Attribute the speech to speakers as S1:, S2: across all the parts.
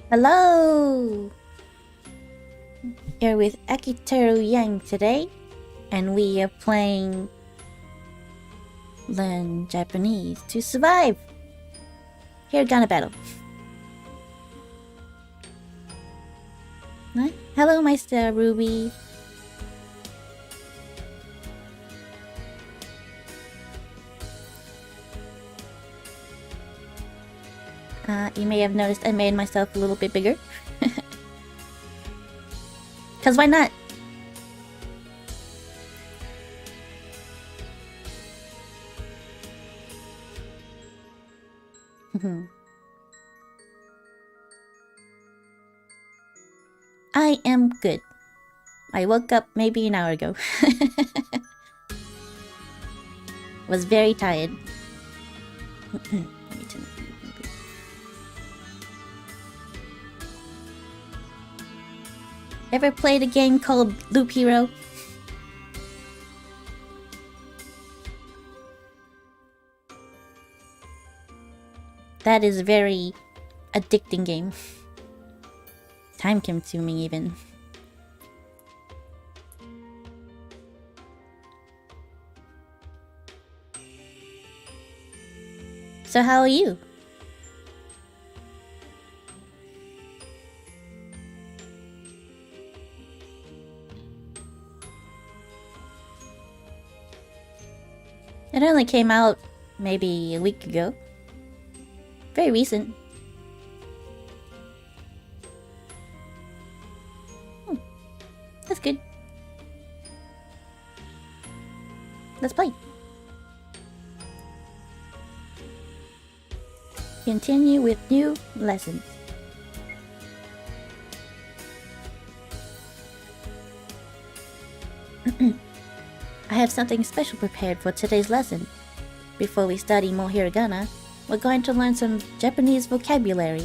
S1: Hello! Here with Akiteru Yang today, and we are playing Learn Japanese to Survive! Hiragana Battle. Hello, Meister Ruby. You may have noticed I made myself a little bit bigger. Cause why not? I am good. I woke up maybe an hour ago. Was very tired. Ever played a game called Loop Hero? That is a very addicting game. Time consuming even. So how are you? It only came out maybe a week ago. Very recent. That's good. Let's play. Continue with new lessons. I have something special prepared for today's lesson. Before we study more hiragana, we're going to learn some Japanese vocabulary.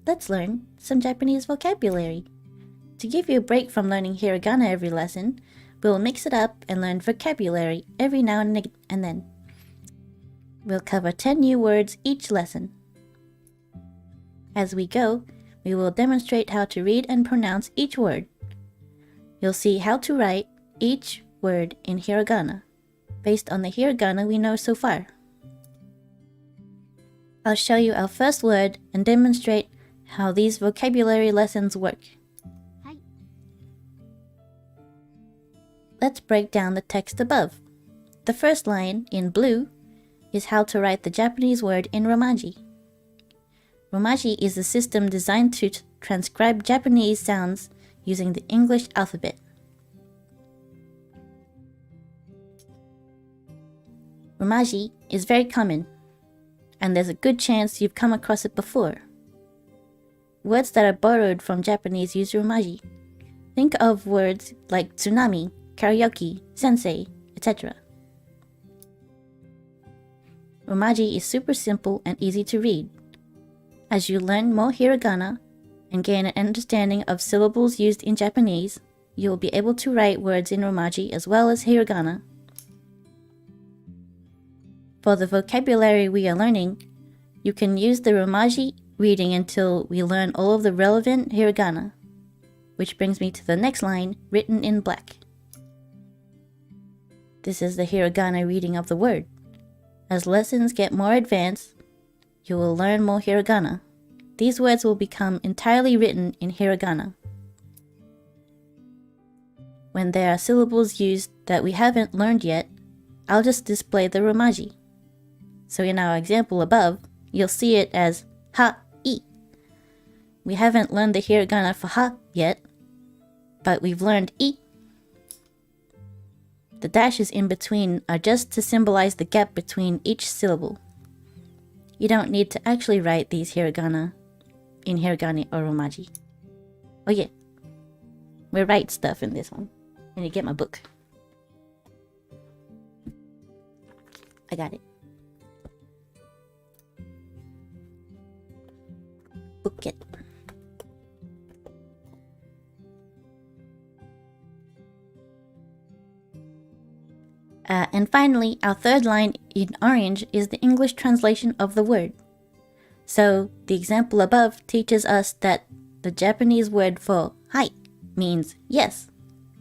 S1: Let's learn some Japanese vocabulary. To give you a break from learning hiragana every lesson, we'll mix it up and learn vocabulary every now and then. We'll cover 10 new words each lesson. As we go, we will demonstrate how to read and pronounce each word. You'll see how to write each word in hiragana, based on the hiragana we know so far. I'll show you our first word and demonstrate how these vocabulary lessons work. Hi. Let's break down the text above. The first line, in blue, is how to write the Japanese word in Romaji. Romaji is a system designed to transcribe Japanese sounds using the English alphabet. Romaji is very common, and there's a good chance you've come across it before. Words that are borrowed from Japanese use Romaji. Think of words like tsunami, karaoke, sensei, etc. Romaji is super simple and easy to read. As you learn more hiragana and gain an understanding of syllables used in Japanese, you will be able to write words in Romaji as well as hiragana. For the vocabulary we are learning, you can use the Romaji reading until we learn all of the relevant hiragana, which brings me to the next line, written in black. This is the hiragana reading of the word. As lessons get more advanced, you will learn more hiragana. These words will become entirely written in hiragana. when there are syllables used that we haven't learned yet, I'll just display the Romaji. So in our example above, you'll see it as ha, I. We haven't learned the hiragana for ha yet, but we've learned I. The dashes in between are just to symbolize the gap between each syllable. You don't need to actually write these hiragana in hiragana or romaji. Oh yeah, we write stuff in this one. I need to get my book. I got it. Book it. And finally, our third line in orange is the English translation of the word. So the example above teaches us that the Japanese word for hai means yes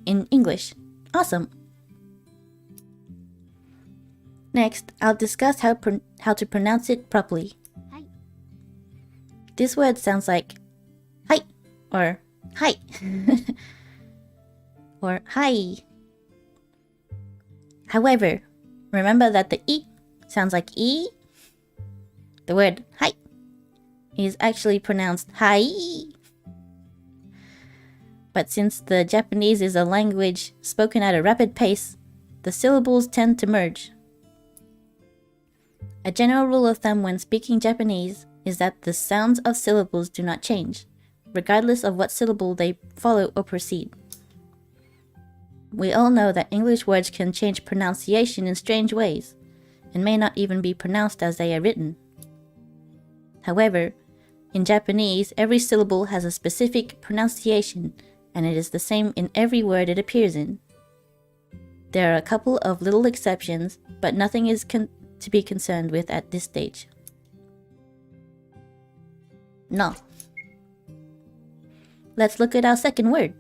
S1: in English. Awesome! Next, I'll discuss how to pronounce it properly. Hai. This word sounds like hai or hai or hai. However, remember that the I sounds like I. The word hai is actually pronounced hai. But since the Japanese is a language spoken at a rapid pace, the syllables tend to merge. A general rule of thumb when speaking Japanese is that the sounds of syllables do not change, regardless of what syllable they follow or precede. We all know that English words can change pronunciation in strange ways, and may not even be pronounced as they are written. However, in Japanese, every syllable has a specific pronunciation, and it is the same in every word it appears in. There are a couple of little exceptions, but nothing is to be concerned with at this stage. No. Let's look at our second word.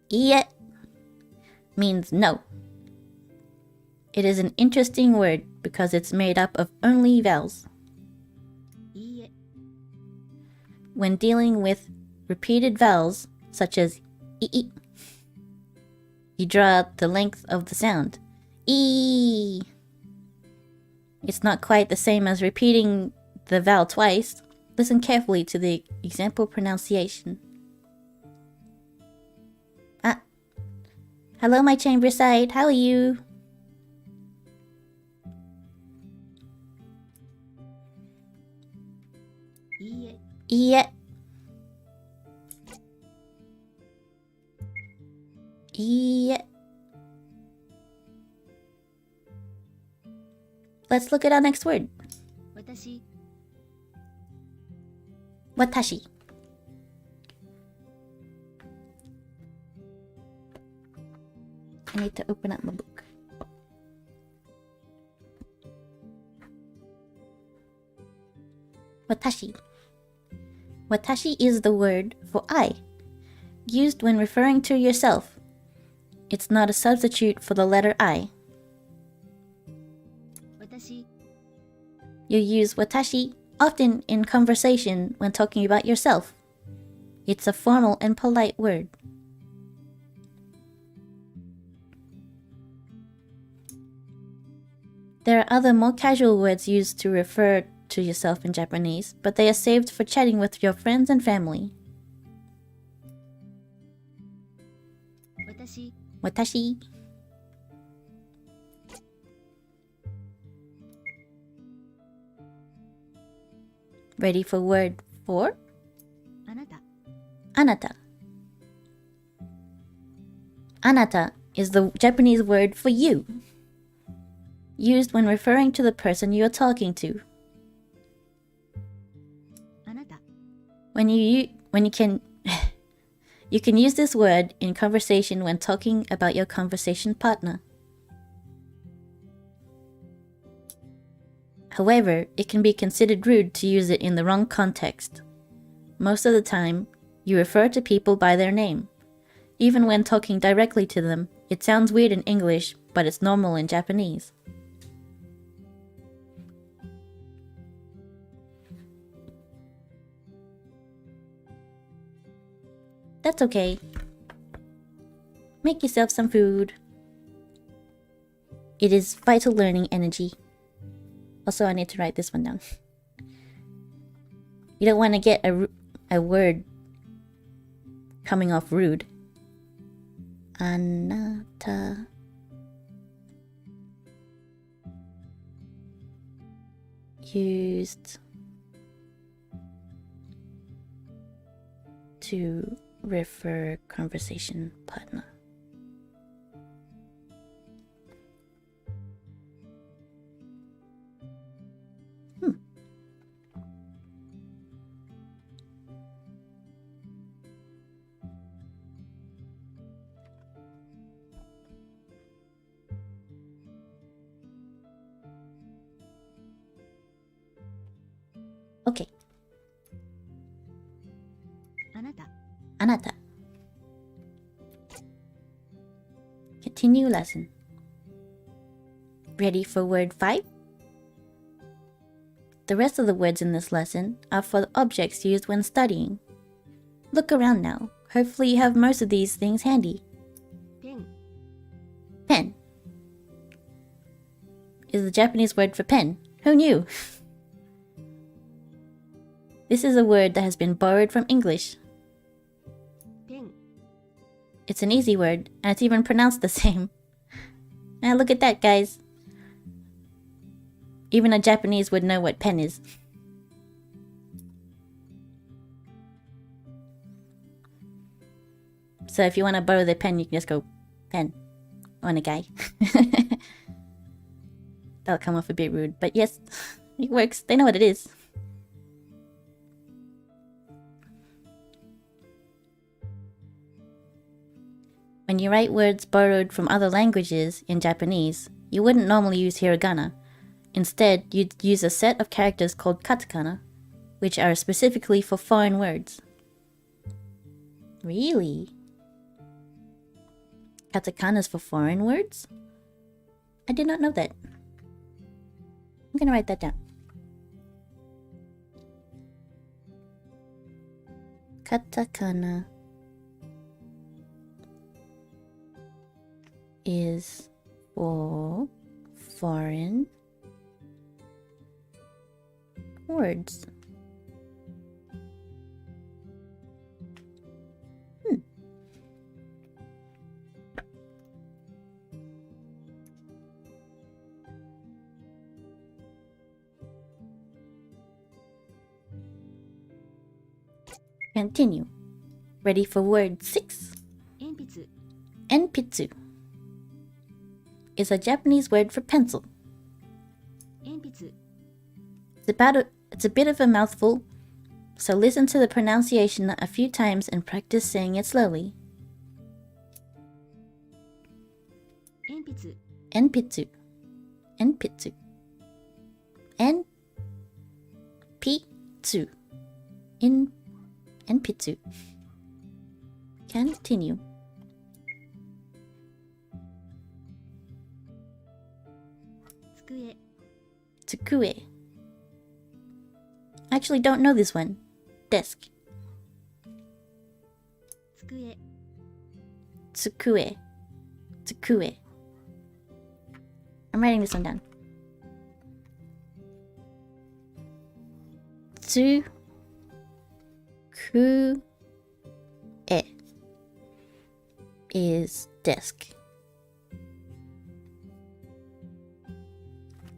S1: Iye means no. It is an interesting word because it's made up of only vowels. When dealing with repeated vowels, such as I, you draw out the length of the sound. I. It's not quite the same as repeating the vowel twice. Listen carefully to the example pronunciation. Hello, my chamber side. How are you? Iye. Iye. Let's look at our next word. Watashi. Watashi. I need to open up my book. Watashi. Watashi is the word for I, used when referring to yourself. It's not a substitute for the letter I. Watashi. You use watashi often in conversation when talking about yourself. It's a formal and polite word. There are other more casual words used to refer to yourself in Japanese, but they are saved for chatting with your friends and family. Watashi. Watashi. Ready for word 4? Anata. Anata. Anata is the Japanese word for you, used when referring to the person you are talking to. Anata. You can use this word in conversation when talking about your conversation partner. However, it can be considered rude to use it in the wrong context. Most of the time, you refer to people by their name. Even when talking directly to them, it sounds weird in English, but it's normal in Japanese. That's okay. Make yourself some food. It is vital learning energy. Also, I need to write this one down. You don't want to get a word coming off rude. Anata. Used to refer conversation partner. Okay. Anata. Continue lesson. Ready for word 5? The rest of the words in this lesson are for the objects used when studying. Look around now. Hopefully you have most of these things handy. Pen is the Japanese word for pen. Who knew? This is a word that has been borrowed from English. It's an easy word, and it's even pronounced the same. Now look at that, guys. Even a Japanese would know what pen is. So if you want to borrow the pen, you can just go pen on a guy. That'll come off a bit rude, but yes, it works. They know what it is. When you write words borrowed from other languages in Japanese, you wouldn't normally use hiragana. Instead, you'd use a set of characters called katakana, which are specifically for foreign words. Really? Katakanas for foreign words? I did not know that. I'm gonna write that down. Katakana is for foreign words. Continue. Ready for word 6? Enpitsu is a Japanese word for pencil. It's a bit of a mouthful, so listen to the pronunciation a few times and practice saying it slowly. Enpitsu. Enpitsu. Enpitsu. Enpitsu. Continue. Tsukue. I actually don't know this one. Desk. Tsukue. Tsukue. I'm writing this one down. Tsukue is desk.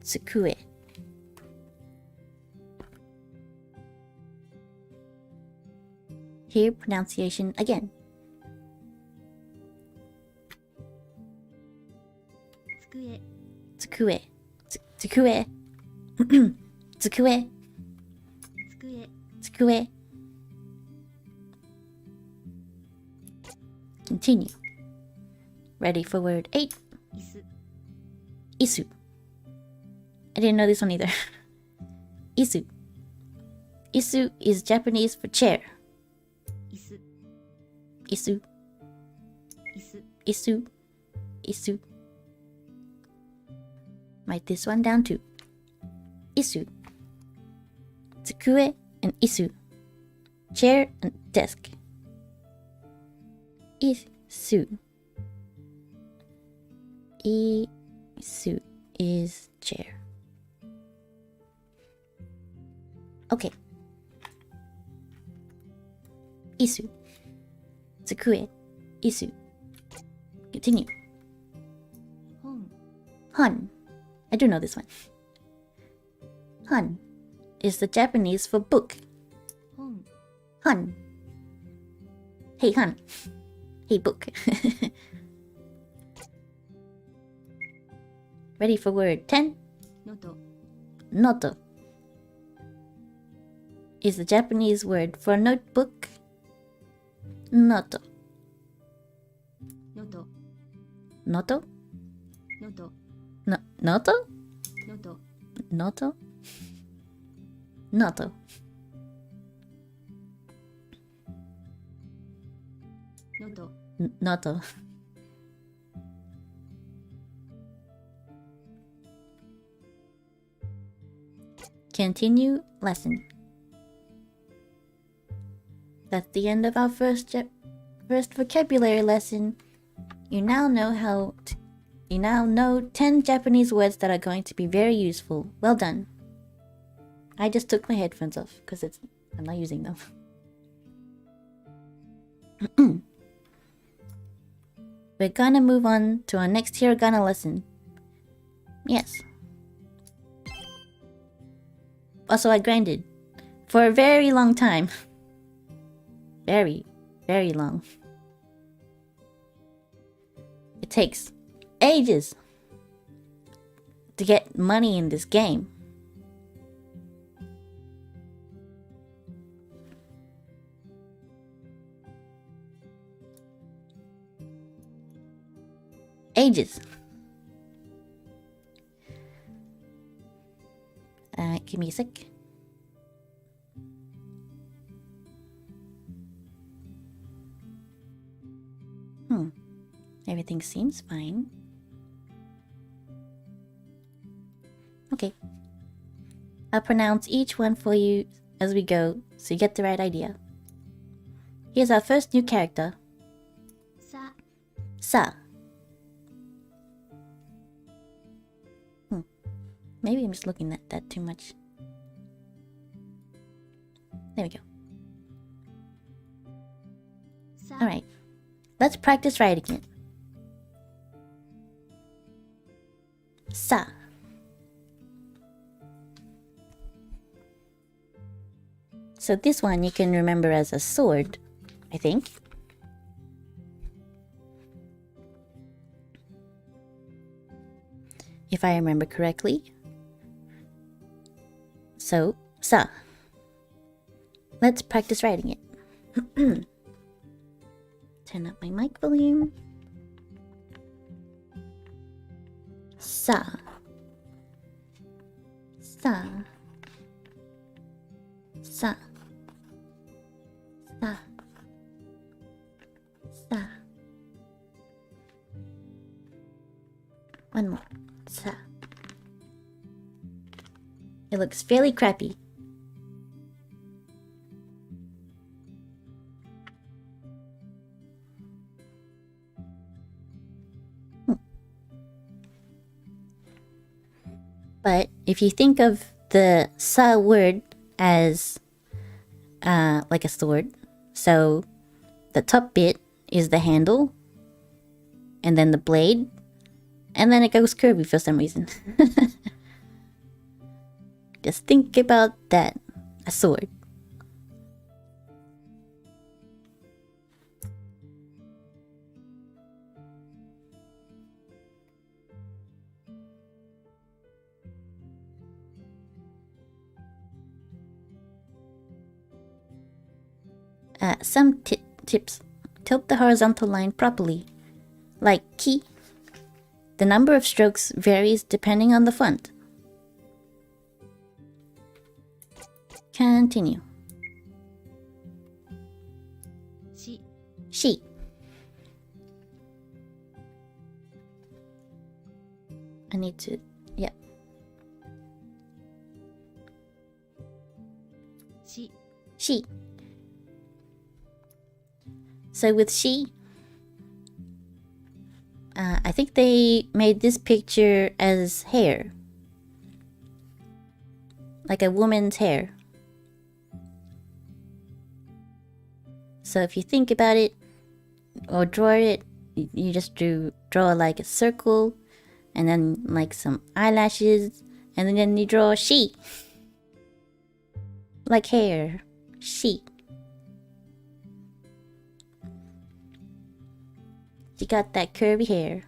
S1: Tsukue. Hear pronunciation again. Tsukue. Tsukue. Tsukue. Tsukue. Continue. Ready for word 8? Isu. I didn't know this one either. Isu. Isu is Japanese for chair. Isu. Isu. Isu. Write this one down too. Isu. Tsukue and isu. Chair and desk. Isu. Isu is chair. Okay. Isu. Tsukue. Isu. Continue. Han. I do know this one. Han is the Japanese for book. Han. Hey, Han. Hey, book. Ready for word 10? Noto is the Japanese word for notebook. Noto. Noto? No, noto? Noto? Noto. Noto. Continue lesson. That's the end of our first vocabulary lesson. You now know 10 Japanese words that are going to be very useful. Well done. I just took my headphones off because I'm not using them. We're gonna move on to our next hiragana lesson. Yes. Also, I grinded for a very long time. Very, very long. It takes ages to get money in this game. Ages. Give me a sec. Everything seems fine. Okay. I'll pronounce each one for you as we go, so you get the right idea. Here's our first new character. Sa. Maybe I'm just looking at that too much. There we go. Alright. Let's practice writing it. Sa. So this one you can remember as a sword, I think. If I remember correctly. So, sa. Let's practice writing it. Turn up my mic volume. Sa. Sa. Sa. Sa. Sa. One more. Sa. It looks fairly crappy. But if you think of the sa word as like a sword, so the top bit is the handle, and then the blade, and then it goes curvy for some reason. Just think about that, a sword. Some tips. Tilt the horizontal line properly. Like ki. The number of strokes varies depending on the font. Continue. She. I need to, yeah. She. So with she, I think they made this picture as hair. Like a woman's hair. So if you think about it, or draw it, you just draw like a circle, and then like some eyelashes, and then you draw a she. Like hair. She. She got that curvy hair.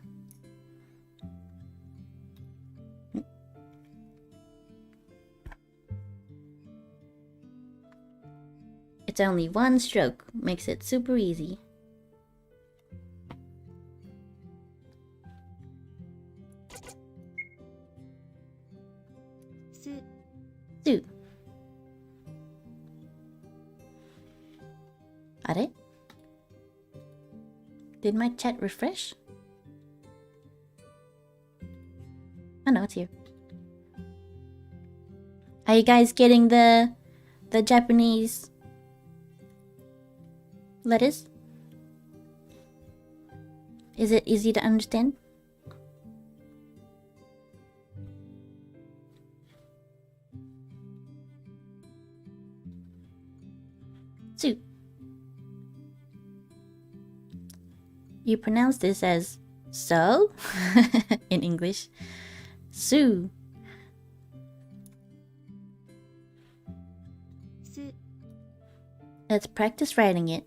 S1: It's only one stroke, makes it super easy. Su. Are? Did my chat refresh? Oh no, it's here. Are you guys getting the Japanese letters? Is it easy to understand? Su. You pronounce this as so in English. Su. Let's practice writing it.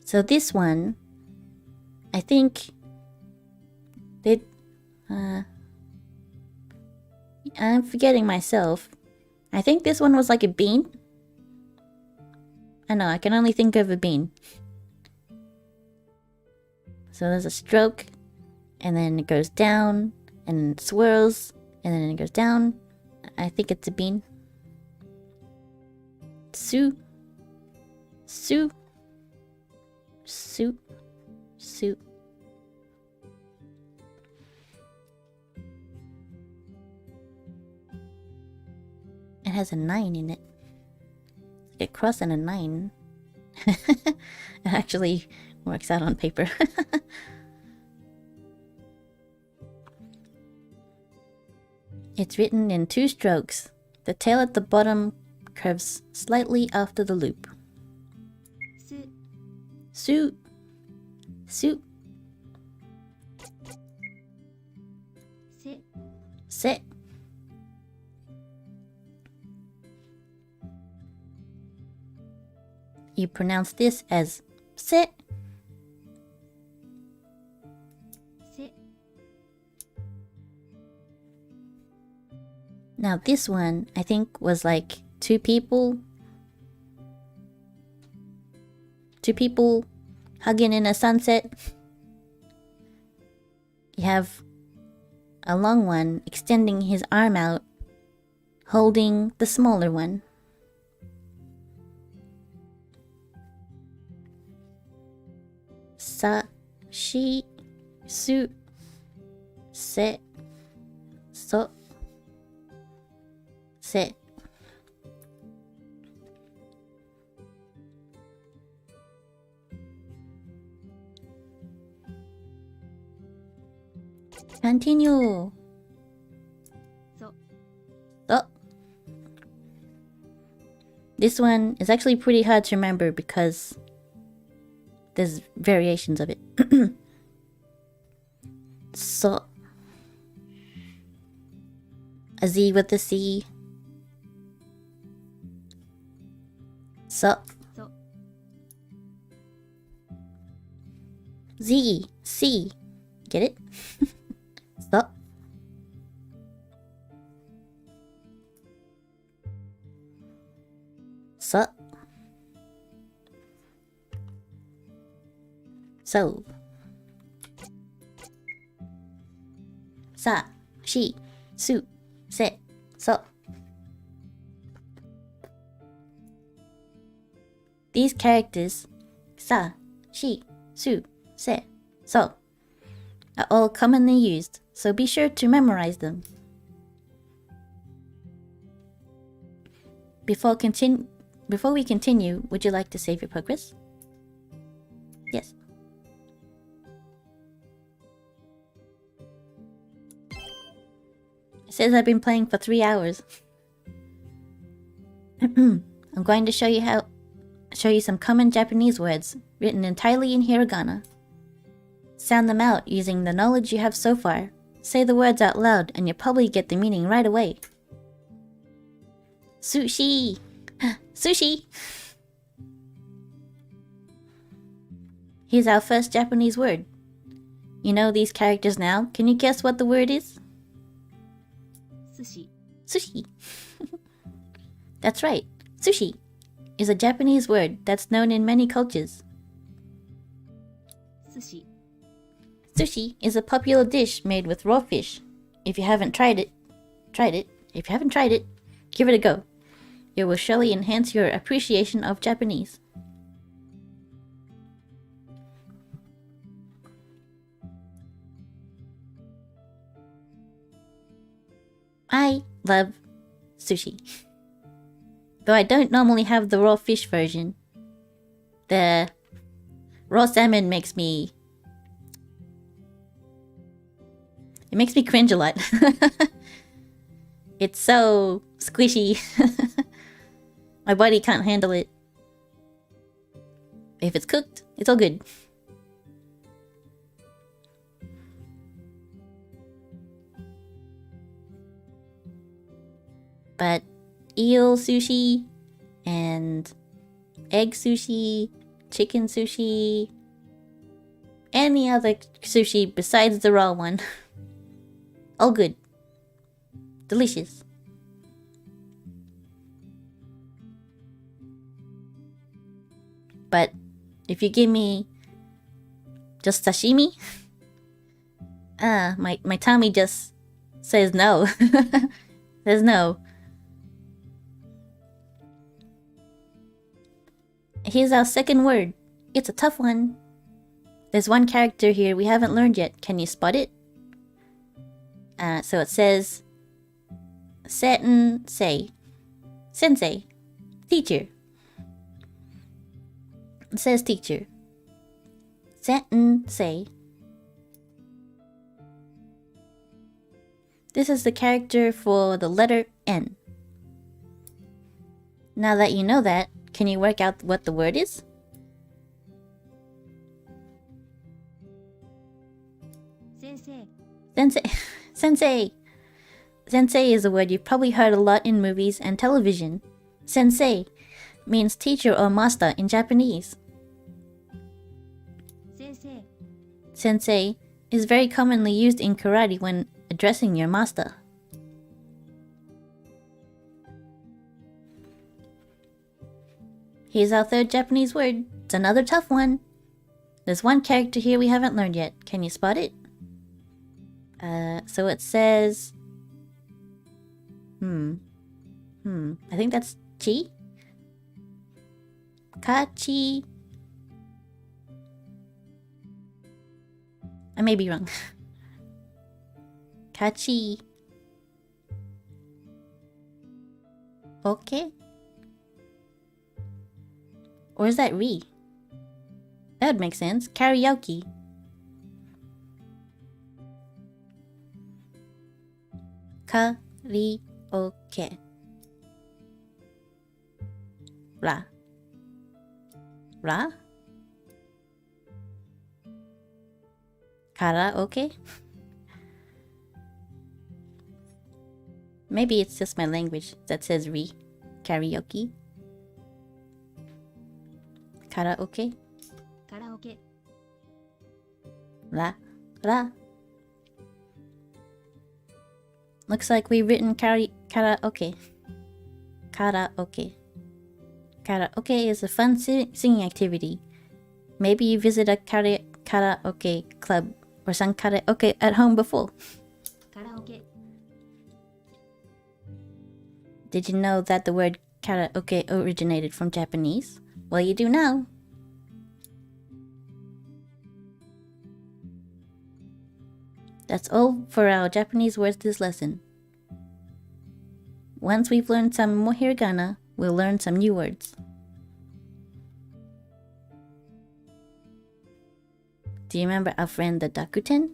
S1: So this one, I think they I'm forgetting myself. I think this one was like a bean. I know, I can only think of a bean. So there's a stroke, and then it goes down, and it swirls, and then it goes down. I think it's a bean. Su. Su. Su. Su. It has a 9 in it. Like a cross and a 9. It actually works out on paper. It's written in 2 strokes. The tail at the bottom curves slightly after the loop. Su. Su. Se. You pronounce this as se. Now this one, I think, was like 2 people. 2 people hugging in a sunset. You have a long one extending his arm out, holding the smaller one. Sa, shi, su, se, so, se. Continue. So. This one is actually pretty hard to remember because there's variations of it. So. A Z with a C. So. Z. C. Get it? So. So. So. Sa, shi, su, se, so. These characters, sa, shi, su, se, so, are all commonly used, so be sure to memorize them. Before we continue, would you like to save your progress? Yes. It says I've been playing for 3 hours. I'm going to show you some common Japanese words written entirely in hiragana. Sound them out using the knowledge you have so far. Say the words out loud and you'll probably get the meaning right away. Sushi! Sushi! Here's our first Japanese word. You know these characters now. Can you guess what the word is?
S2: Sushi.
S1: Sushi. That's right. Sushi is a Japanese word that's known in many cultures.
S2: Sushi.
S1: Sushi is a popular dish made with raw fish. If you haven't tried it. If you haven't tried it, give it a go. It will surely enhance your appreciation of Japanese. I love sushi. Though I don't normally have the raw fish version. The raw salmon makes me... It makes me cringe a lot. It's so squishy. My body can't handle it. If it's cooked, it's all good. But eel sushi and egg sushi, chicken sushi, any other sushi besides the raw one, all good. Delicious. But if you give me just sashimi, my tummy just says no. Says no. Here's our second word. It's a tough one. There's one character here we haven't learned yet. Can you spot it? So it says sensei. Sensei. Teacher. It says teacher. Sensei. This is the character for the letter N. Now that you know that, can you work out what the word is?
S2: Sensei.
S1: Sensei. Sensei. Sensei is a word you've probably heard a lot in movies and television. Sensei means teacher or master in Japanese.
S2: Sensei.
S1: Sensei is very commonly used in karate when addressing your master. Here's our third Japanese word. It's another tough one. There's one character here we haven't learned yet. Can you spot it? So it says... I think that's chi? Kachi. I may be wrong. Kachi. Okay. Or is that re? That would make sense. Karaoke. Karaoke. Ra. Ra? Karaoke? Maybe it's just my language that says re. Karaoke. Karaoke.
S2: Karaoke.
S1: Ra. Ra. Looks like we've written karaoke. Karaoke. Karaoke is a fun singing activity. Maybe you visit a karaoke club or sung karaoke at home before.
S2: Karaoke.
S1: Did you know that the word karaoke originated from Japanese? Well, you do now. That's all for our Japanese words this lesson. Once we've learned some more hiragana, we'll learn some new words. Do you remember our friend the Dakuten?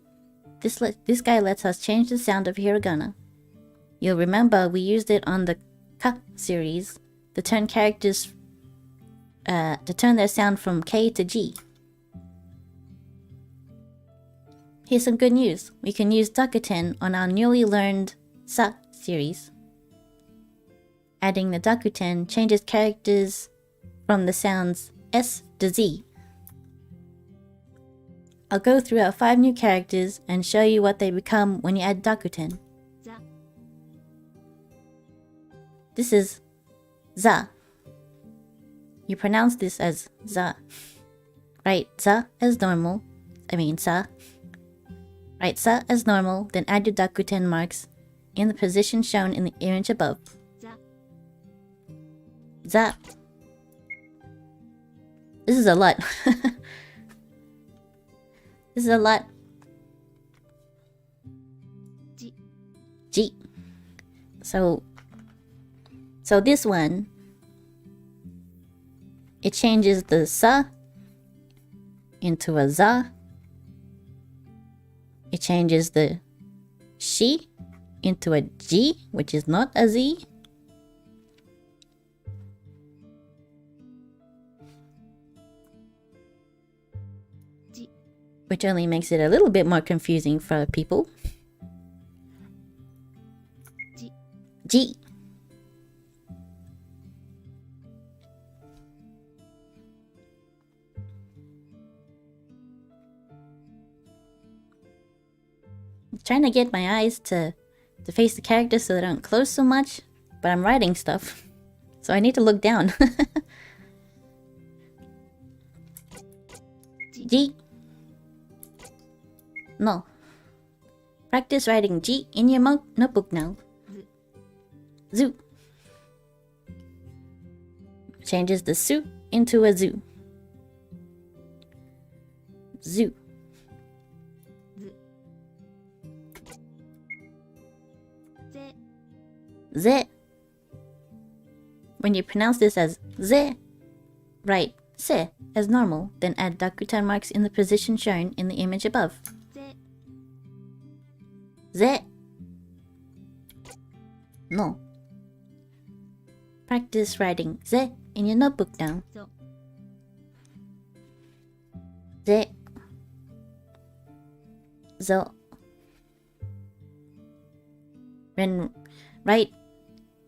S1: This guy lets us change the sound of hiragana. You'll remember we used it on the Ka series to turn characters to turn their sound from K to G. Here's some good news. We can use Dakuten on our newly learned Sa series. Adding the Dakuten changes characters from the sounds S to Z. I'll go through our 5 new characters and show you what they become when you add Dakuten.
S2: za,
S1: This is za. You pronounce this as za. Write za as normal. Sa. Write sa as normal, then add your Dakuten marks in the position shown in the image above.
S2: za,
S1: Za. This is a lot. This is a lot.
S2: ji,
S1: G. So this one, it changes the sa into a za. It changes the shi into a G, which is not a Z.
S2: ji,
S1: Which only makes it a little bit more confusing for people.
S2: ji,
S1: G. I'm trying to get my eyes to face the characters so they don't close so much, but I'm writing stuff, so I need to look down. G. No. Practice writing G in your notebook now. Zoo. Changes the su into a zoo. Zoo.
S2: ze,
S1: Ze. When you pronounce this as ze, write se as normal, then add Dakuten marks in the position shown in the image above.
S2: ze,
S1: Ze. No. Practice writing ze in your notebook now.
S2: zo,
S1: Ze. Zo. Then write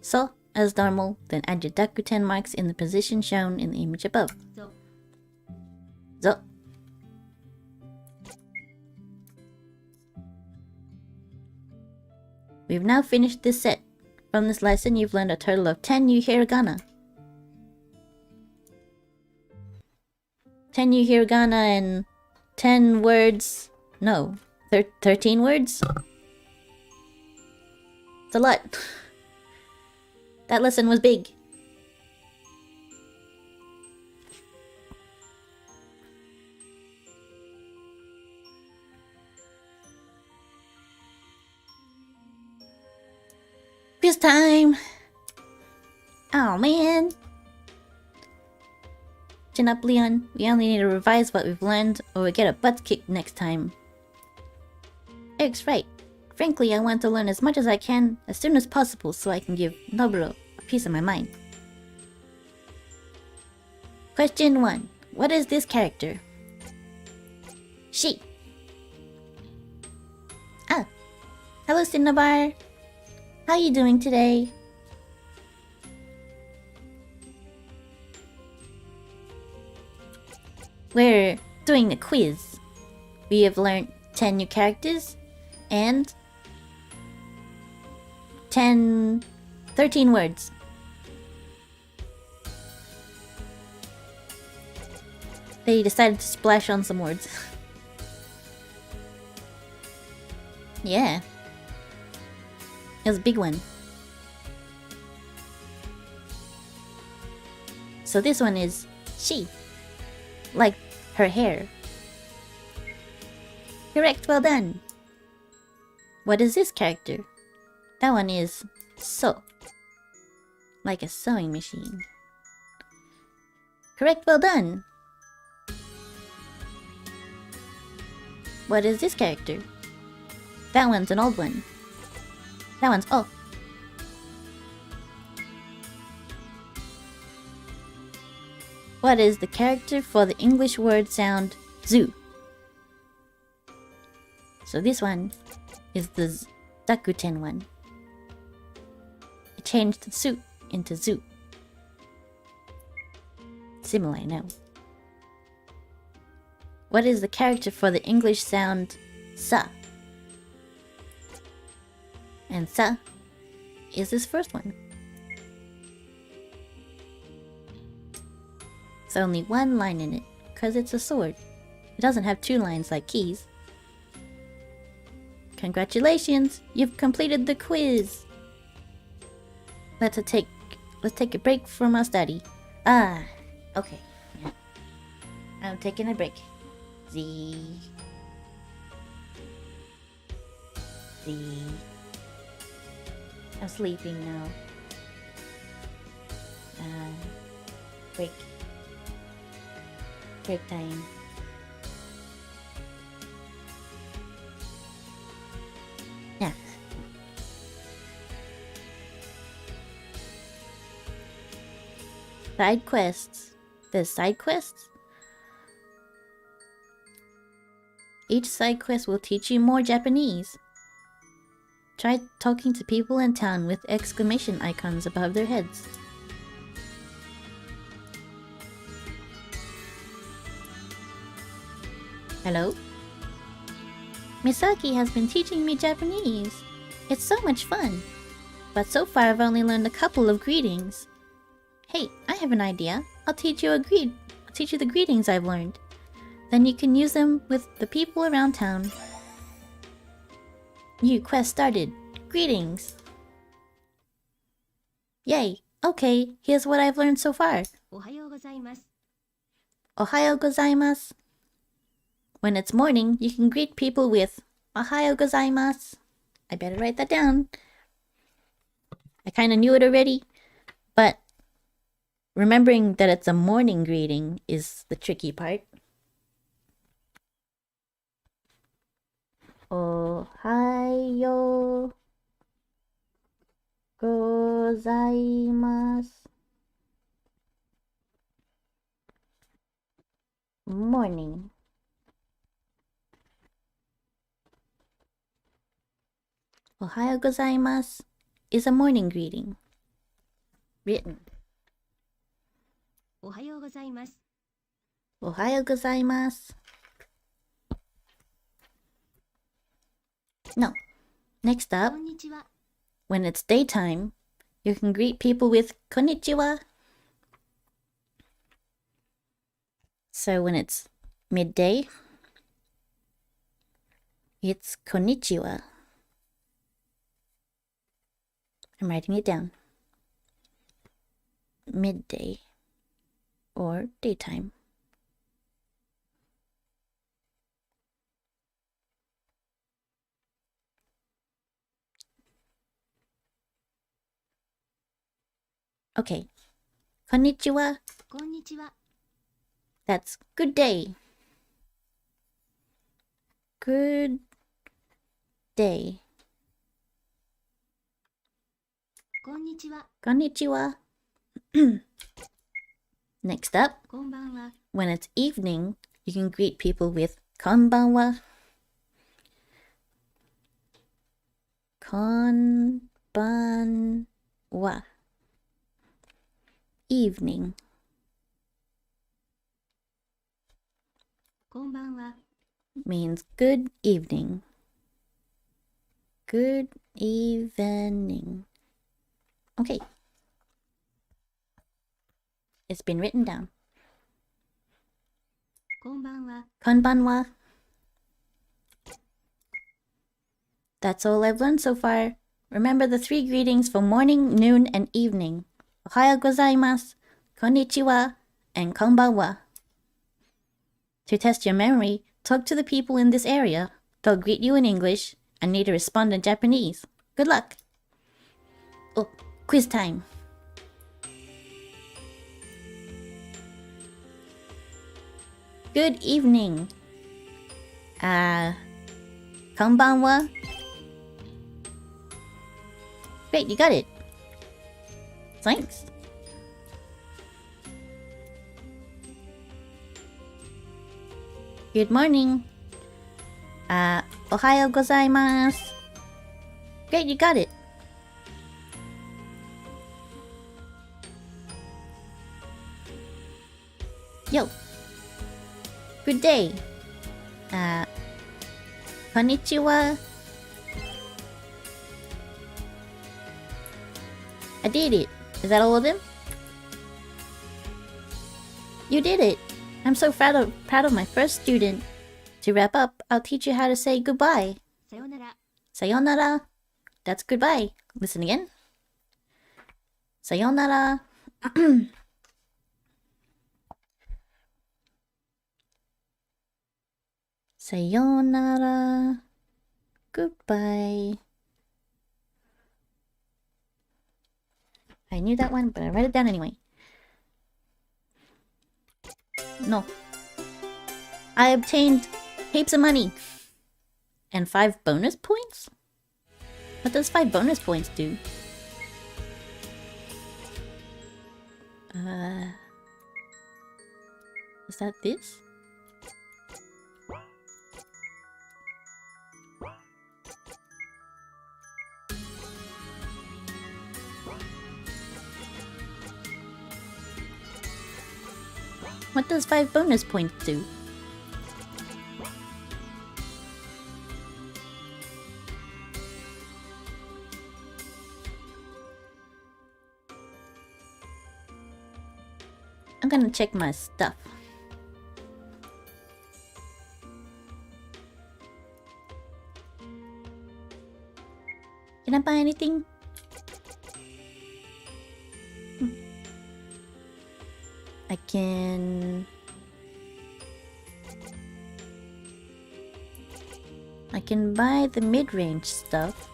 S1: so as normal, then add your Dakuten marks in the position shown in the image above.
S2: zo,
S1: Zo. We've now finished this set. From this lesson, you've learned a total of 10 new hiragana. 10 new hiragana and 10 words. No, 13 words? It's a lot. That lesson was big. Quiz time! Oh man! Chin up, Leon. We only need to revise what we've learned, or we get a butt kick next time. Eric's right. Frankly, I want to learn as much as I can as soon as possible so I can give Noburo a piece of my mind. Question 1. What is this character? She. Ah. Hello, Cinnabar. How you doing today? We're doing a quiz. We have learned 10 new characters and 13 words. They decided to splash on some words. Yeah. It was a big one. So this one is she. Like her hair. Correct, well done. What is this character? That one is so. Like a sewing machine. Correct, well done! What is this character? That one's an old one. That one's... oh! What is the character for the English word sound zoo? So this one is the Zakuten one. I changed the suit into zoo. Similar, I know. What is the character for the English sound sa? And sa is this first one. There's only one line in it, because it's a sword. It doesn't have two lines like keys. Congratulations! You've completed the quiz! Let's take a break from our study. Ah, okay. Yeah. I'm taking a break. Z. I'm sleeping now. Break. Break time. Yeah. Side quests. There's side quests? Each side quest will teach you more Japanese. Try talking to people in town with exclamation icons above their heads. Hello? Misaki has been teaching me Japanese. It's so much fun. But so far I've only learned a couple of greetings. Hey, I have an idea. I'll teach you the greetings I've learned. Then you can use them with the people around town. New quest started. Greetings. Yay. Okay, here's what I've learned so far.
S2: Ohayo gozaimasu.
S1: Ohayo gozaimasu. When it's morning, you can greet people with Ohayo gozaimasu. I better write that down. I kind of knew it already, but remembering that it's a morning greeting is the tricky part. Ohayo gozaimasu. Morning. Ohayo gozaimasu is a morning greeting. Written.
S2: Ohayo gozaimasu.
S1: Ohayo gozaimasu. No. Next up,
S2: こんにちは。
S1: when it's daytime, you can greet people with konnichiwa. So when it's midday, it's konnichiwa. I'm writing it down. Midday or daytime. Okay. Konnichiwa.
S2: こんにちは。
S1: That's good day. Good day.
S2: こんにちは。
S1: Konnichiwa. Next up,
S2: こんばんは。
S1: when it's evening, you can greet people with konbanwa. Konbanwa. Evening.
S2: こんばんは。
S1: Means good evening. Good evening. Okay. It's been written down.
S2: こんばんは。
S1: Konbanwa. That's all I've learned so far. Remember the 3 greetings for morning, noon, and evening. Ohayo gozaimasu, konnichiwa, and konbanwa. To test your memory, talk to the people in this area. They'll greet you in English and need to respond in Japanese. Good luck! Oh, quiz time. Good evening. Konbanwa. Great, you got it. Thanks. Good morning. Ohayo gozaimasu. Great, you got it. Yo. Good day. Konnichiwa. I did it. Is that all of them? You did it. I'm so proud of my first student. To wrap up, I'll teach you how to say goodbye.
S2: さよなら。
S1: Sayonara. That's goodbye. Listen again. Sayonara. Sayonara. Goodbye. I knew that one, but I write it down anyway. No. I obtained heaps of money. And 5 bonus points? What does 5 bonus points do? Is that this? What does 5 bonus points do? I'm gonna check my stuff. Can I buy anything? I can buy the mid-range stuff.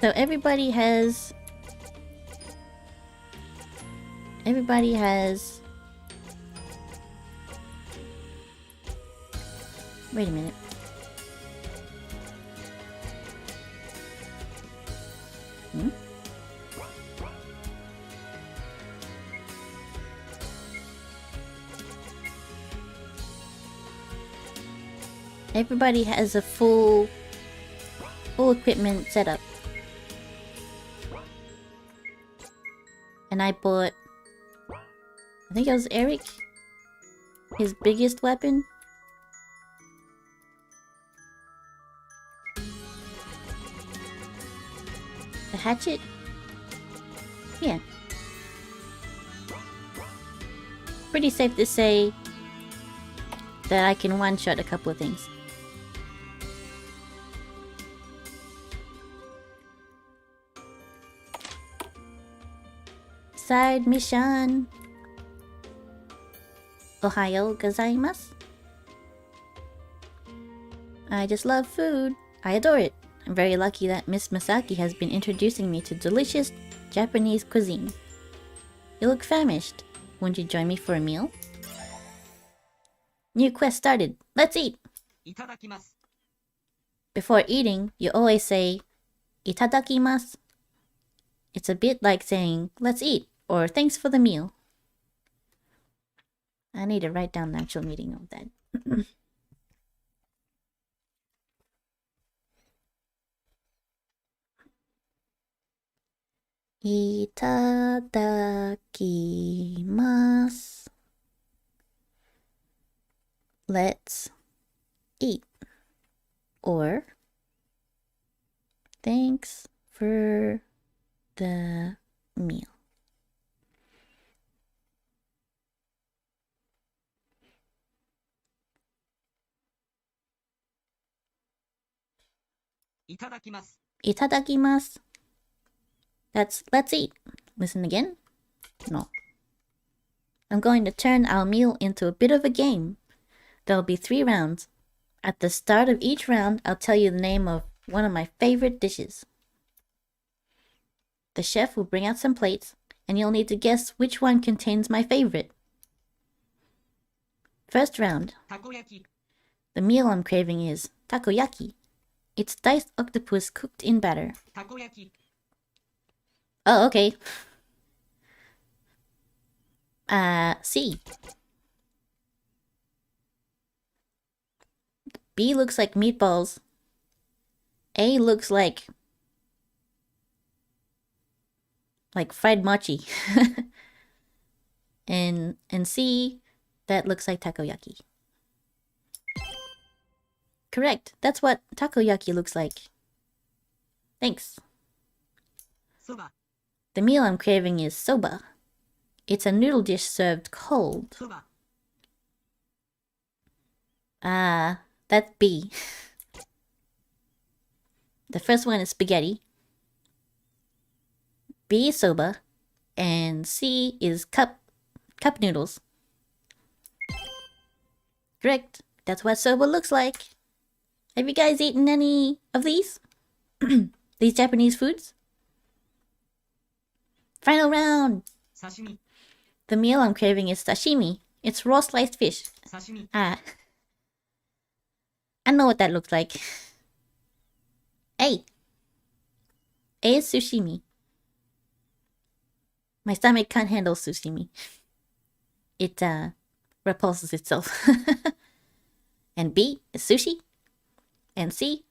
S1: So everybody has wait a minute. Everybody has a full equipment setup. And I bought, I think it was Eric, his biggest weapon. The hatchet? Yeah. Pretty safe to say that I can one-shot a couple of things. Side mission. Ohayo gozaimasu. I just love food. I adore it. I'm very lucky that Miss Masaki has been introducing me to delicious Japanese cuisine. You look famished. Won't you join me for a meal? New quest started. Let's eat!
S3: いただきます。
S1: Before eating, you always say, itadakimasu. It's a bit like saying, let's eat, or thanks for the meal. I need to write down the actual meaning of that. Itadakimasu. Let's eat. Or thanks for the meal. Itadakimasu. That's let's eat. Listen again. No. I'm going to turn our meal into a bit of a game. There'll be 3 rounds. At the start of each round, I'll tell you the name of one of my favorite dishes. The chef will bring out some plates, and you'll need to guess which one contains my favorite. First round.
S3: たこ焼き
S1: The meal I'm craving is takoyaki. It's diced octopus cooked in batter.
S3: たこ焼き
S1: Oh, okay. C. B looks like meatballs. A looks like fried mochi. and C, that looks like takoyaki. Correct. That's what takoyaki looks like. Thanks.
S3: そば
S1: The meal I'm craving is soba. It's a noodle dish served cold.
S3: そば
S1: That's B. The first one is spaghetti. B is soba. And C is cup noodles. Correct. That's what soba looks like. Have you guys eaten any of these? These Japanese foods? Final round.
S3: 刺身
S1: The meal I'm craving is sashimi. It's raw sliced fish.
S3: 刺身
S1: I know what that looks like. A. A is sushimi. My stomach can't handle sushimi. It repulses itself. And B is sushi. And C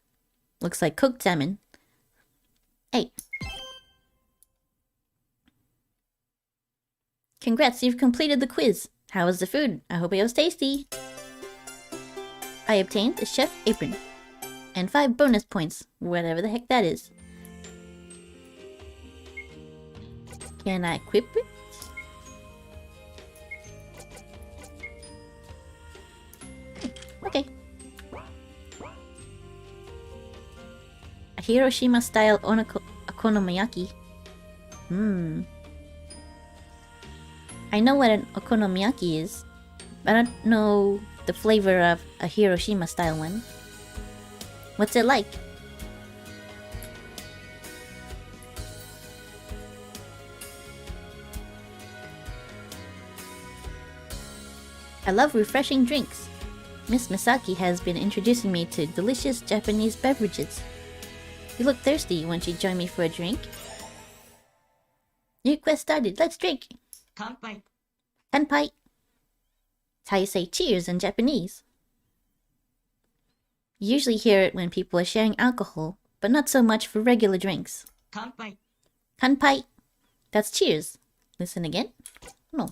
S1: looks like cooked salmon. A. Congrats, you've completed the quiz. How was the food? I hope it was tasty. I obtained a chef apron. And 5 bonus points, whatever the heck that is. Can I equip it? Okay. A Hiroshima-style okonomiyaki. I know what an okonomiyaki is, but I don't know the flavor of a Hiroshima-style one. What's it like? I love refreshing drinks. Miss Misaki has been introducing me to delicious Japanese beverages. You look thirsty. Won't you join me for a drink? New quest started. Let's drink.
S3: 乾杯
S1: Kanpai. It's how you say cheers in Japanese. You usually hear it when people are sharing alcohol, but not so much for regular drinks.
S3: 乾杯
S1: Kanpai. That's cheers. Listen again. No.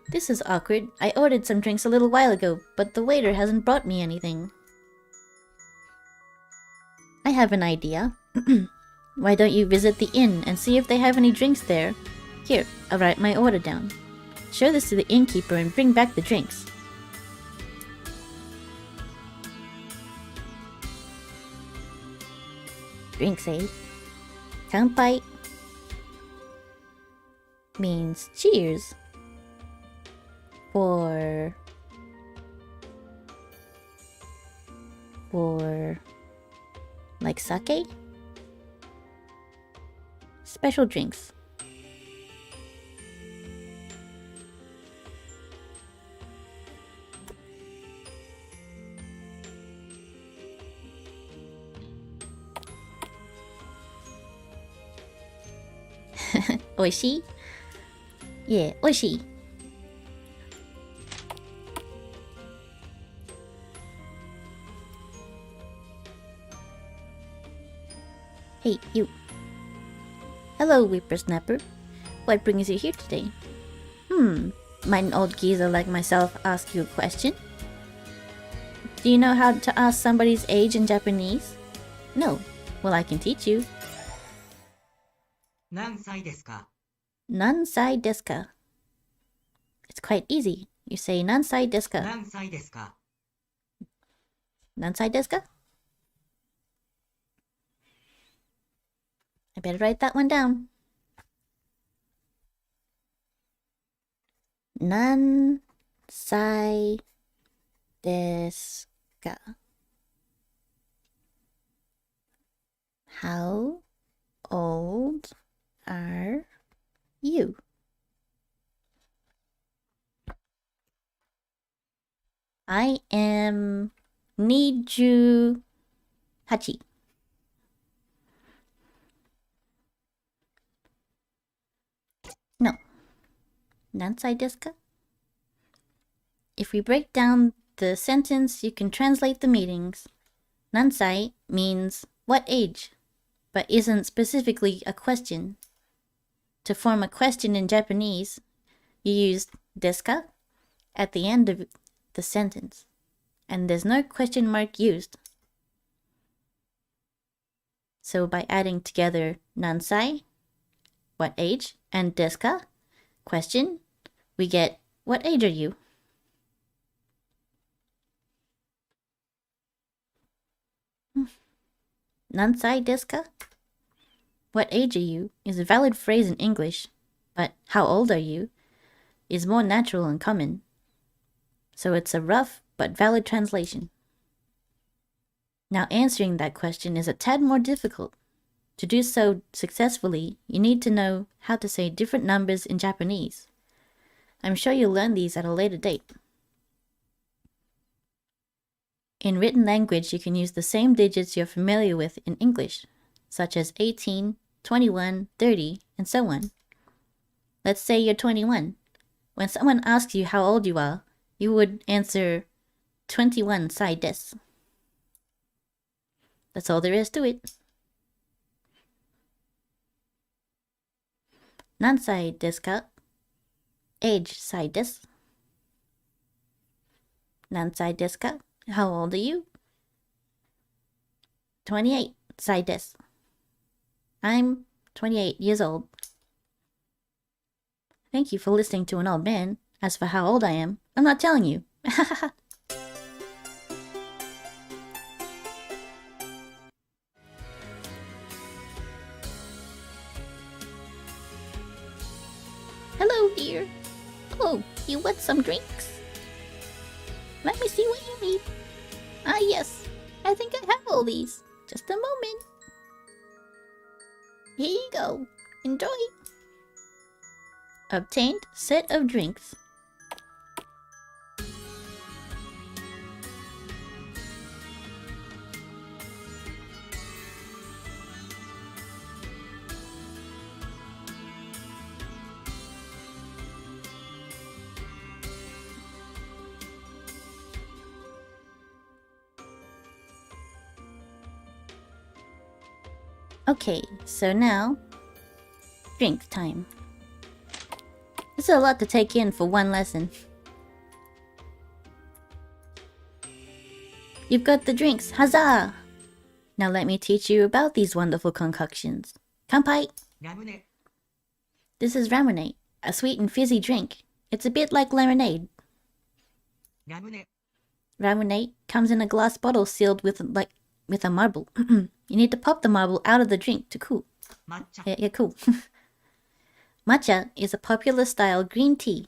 S1: This is awkward. I ordered some drinks a little while ago, but the waiter hasn't brought me anything. I have an idea. Why don't you visit the inn and see if they have any drinks there? Here, I'll write my order down. Show this to the innkeeper and bring back the drinks. Drinks, eh? Kanpai means cheers. For like sake? Special drinks. Oishii? Yeah, oishii. Hey, you. Hello, whippersnapper. What brings you here today? Might an old geezer like myself ask you a question? Do you know how to ask somebody's age in Japanese? No. Well, I can teach you.
S3: 何歳ですか
S1: Nansai desu ka? It's quite easy. You say nansai desu ka?
S3: 何歳ですか
S1: Nansai desu ka? I better write that one down. Nansai desu ka? How old are you? I am 28. No. 何歳ですか? If we break down the sentence, you can translate the meanings. 何歳 means what age, but isn't specifically a question. To form a question in Japanese, you use ですか at the end of the sentence, and there's no question mark used. So by adding together 何歳, what age, and ですか, question, we get what age are you? Nansai desu ka? What age are you is a valid phrase in English, but how old are you is more natural and common. So it's a rough but valid translation. Now answering that question is a tad more difficult. To do so successfully, you need to know how to say different numbers in Japanese. I'm sure you'll learn these at a later date. In written language, you can use the same digits you're familiar with in English, such as 18, 21, 30, and so on. Let's say you're 21. When someone asks you how old you are, you would answer 21 sai desu. That's all there is to it. Nansai desu ka? Age sai desu. Nansai desu ka? How old are you? 28 sai desu. I'm 28 years old. Thank you for listening to an old man. As for how old I am, I'm not telling you. Hello, dear. Oh, you want some drinks? Let me see what you need. Ah, yes. I think I have all these. Just a moment. Here you go. Enjoy. Obtained set of drinks. Okay, so now, drink time. This is a lot to take in for one lesson. You've got the drinks, huzzah! Now let me teach you about these wonderful concoctions. Kanpai!
S3: ラムネ、
S1: This is ramonade, a sweet and fizzy drink. It's a bit like lemonade.
S3: ラムネ、
S1: Ramonade comes in a glass bottle sealed with a marble. You need to pop the marble out of the drink to cool.
S3: 抹茶、
S1: Yeah, cool. Matcha is a popular style green tea.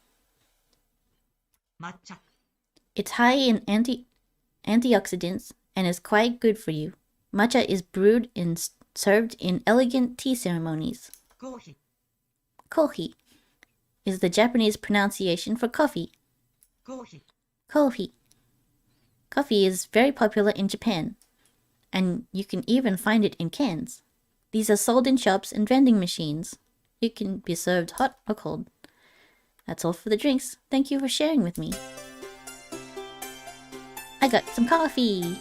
S3: 抹茶、
S1: It's high in antioxidants and is quite good for you. Matcha is brewed and served in elegant tea ceremonies.
S3: コーヒー、
S1: Kohi is the Japanese pronunciation for coffee.
S3: コーヒー、
S1: Kohi. Coffee is very popular in Japan, and you can even find it in cans. These are sold in shops and vending machines. It can be served hot or cold. That's all for the drinks. Thank you for sharing with me. I got some coffee.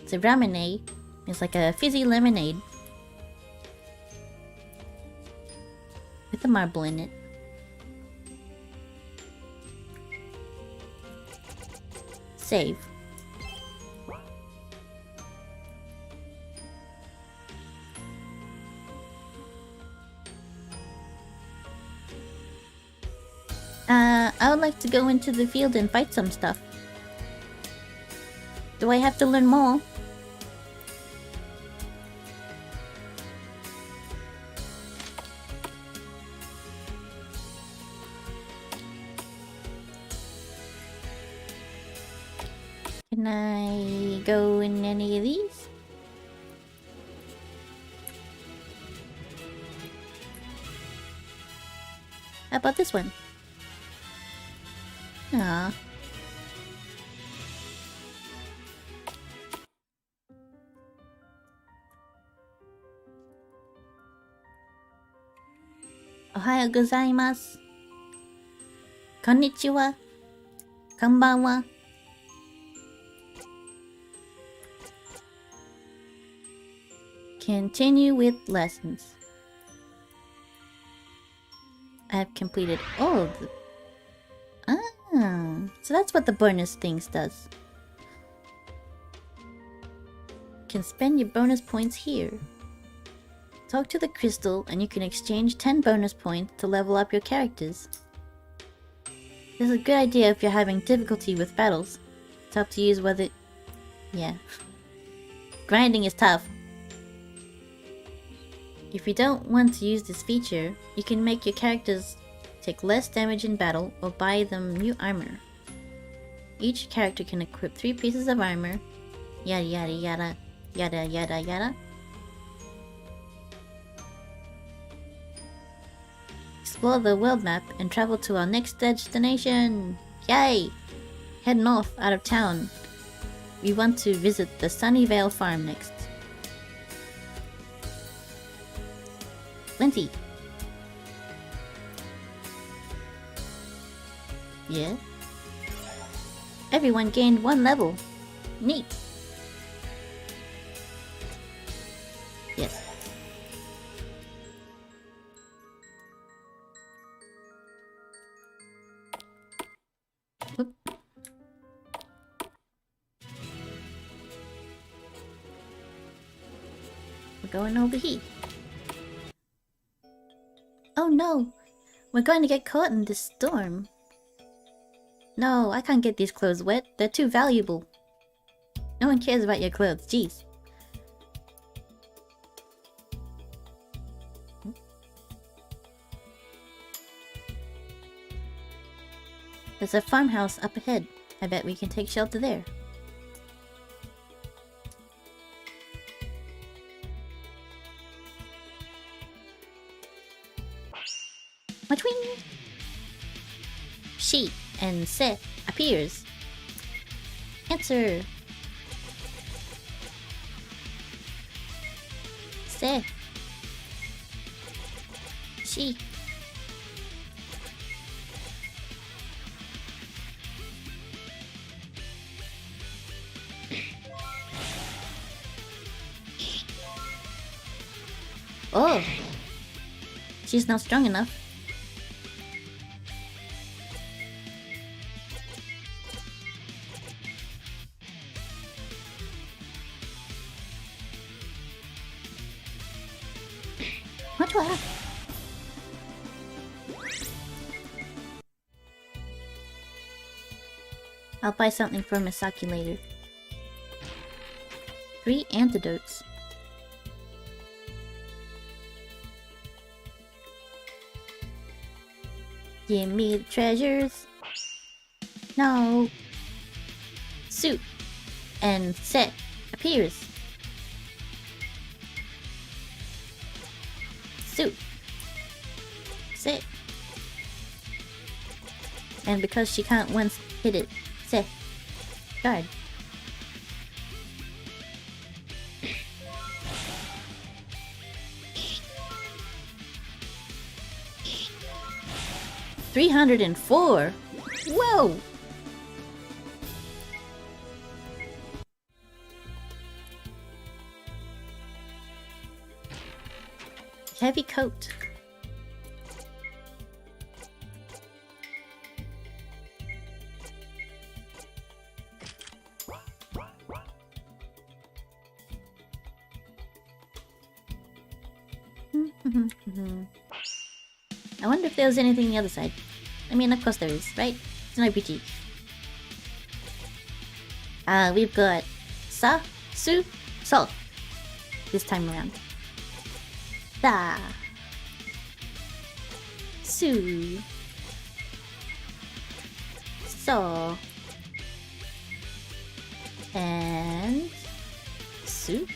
S1: It's a ramonade. It's like a fizzy lemonade with a marble in it. Save. I would like to go into the field and fight some stuff. Do I have to learn more? Can I go in any of these? How about this one? Ah. Ohayou gozaimasu. Konnichiwa. Konbanwa. Continue with lessons. I have completed all of the... Ah, so that's what the bonus things does. Can spend your bonus points here. Talk to the crystal and you can exchange 10 bonus points to level up your characters. This is a good idea if you're having difficulty with battles. It's up to use whether... Yeah. Grinding is tough. If you don't want to use this feature, you can make your characters take less damage in battle or buy them new armor. Each character can equip 3 pieces of armor. Yada yada yada. Yada yada yada. Explore the world map and travel to our next destination! Yay! Head north out of town. We want to visit the Sunnyvale farm next. Plenty. Yeah. Everyone gained 1 level. Neat. Yes. Oop. We're going over here. Oh no! We're going to get caught in this storm. No, I can't get these clothes wet. They're too valuable. No one cares about your clothes, jeez. There's a farmhouse up ahead. I bet we can take shelter there. Matwing! She and Se appears. Answer. Se. She. Oh! She's not strong enough. What do I have? I'll buy something for Misaki later. 3 antidotes. Give me the treasures. No. Suit and Set appears. Suit. Set. And because she can't once hit it, Set. Guard. $304. Whoa! Heavy coat. I wonder if there was anything on the other side. I mean, of course there is, right? It's an RPG. We've got Sa, Su, So. This time around. Da. Su. So. And Su.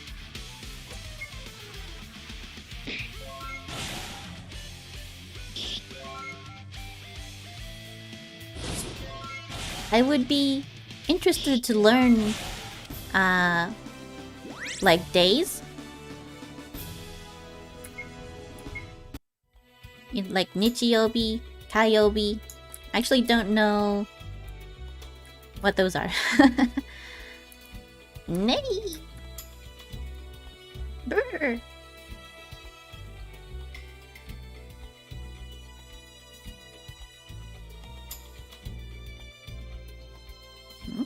S1: I would be interested to learn like days. Like Nichiyobi, Kayobi. I actually don't know what those are. Nay! Brr. Hmm?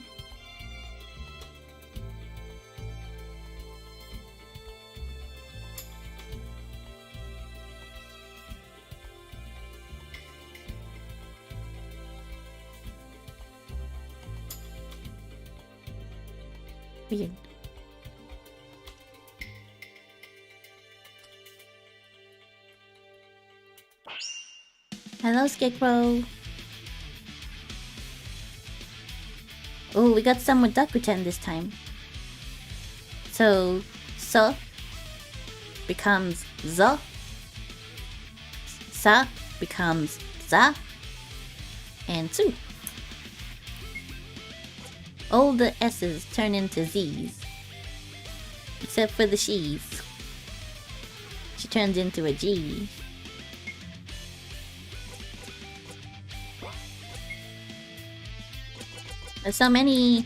S1: Weird. Hello, Scarecrow. Oh, we got some with Dakuten this time. So becomes zo. Sa becomes za. And su. All the S's turn into Z's. Except for the she's. She turns into a G. There's so many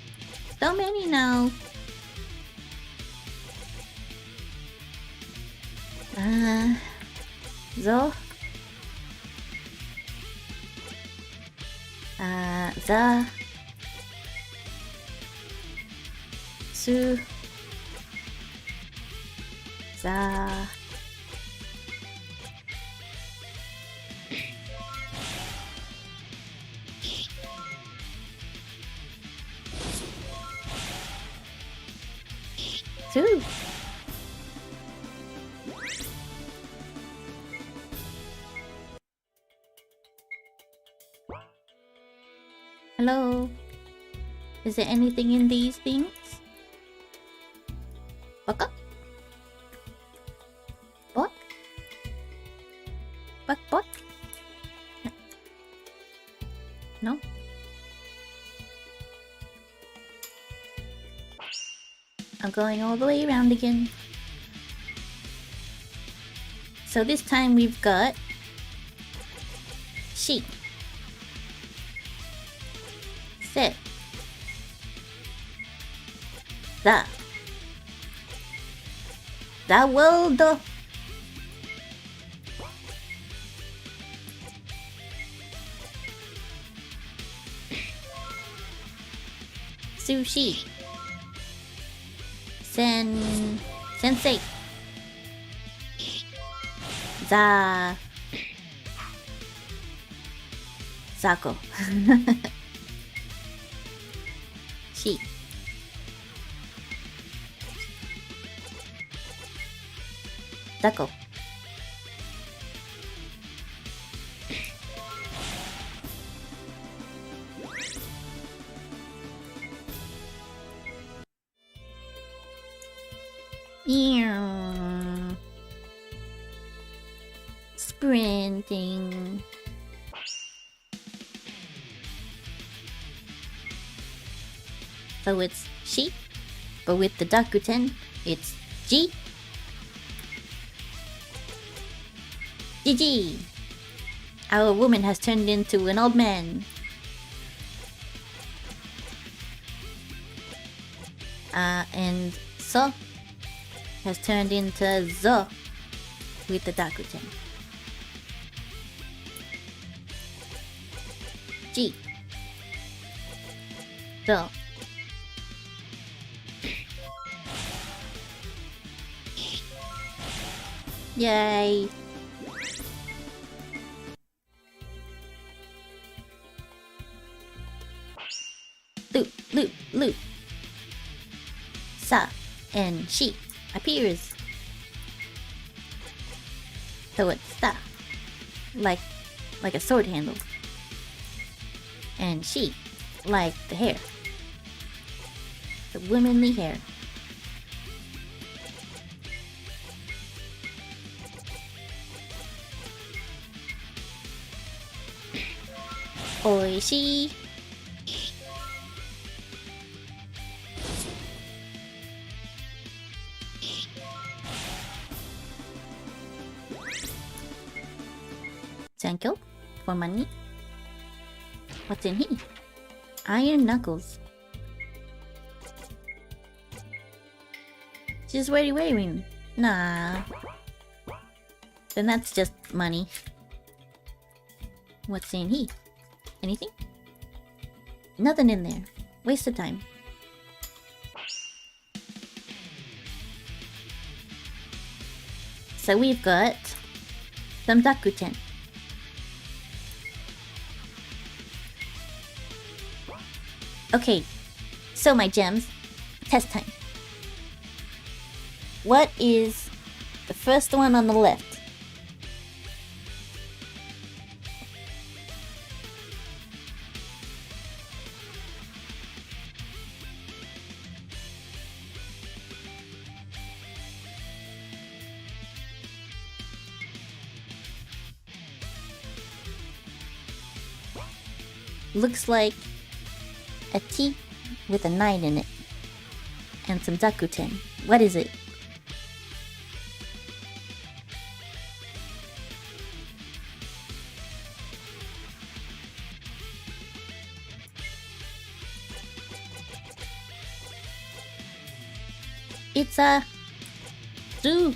S1: now. Zo. Za. Su. Za. Su. Hello. Is there anything in these things? Baka? Bot? Bot? No? I'm going all the way around again. So this time we've got she, se, the world, sushi, sensei, Zako. She. Zako. Sprinting. So it's she, but with the Dakuten, it's G. GG! Our woman has turned into an old man. And So has turned into Zo with the Dakuten. G. Zo. Yay! Loop. Sa and she appears. So it's sa, like a sword handle, and she, like the hair. The womanly hair. Oishii. Thank for money. What's in here? Iron knuckles. She's already wearing. Nah. Then that's just money. What's in here? Anything? Nothing in there. Waste of time. So we've got some Dakuten. Okay, so my gems, test time. What is the first one on the left? Looks like a T with a 9 in it. And some Dakuten. What is it? It's a Su.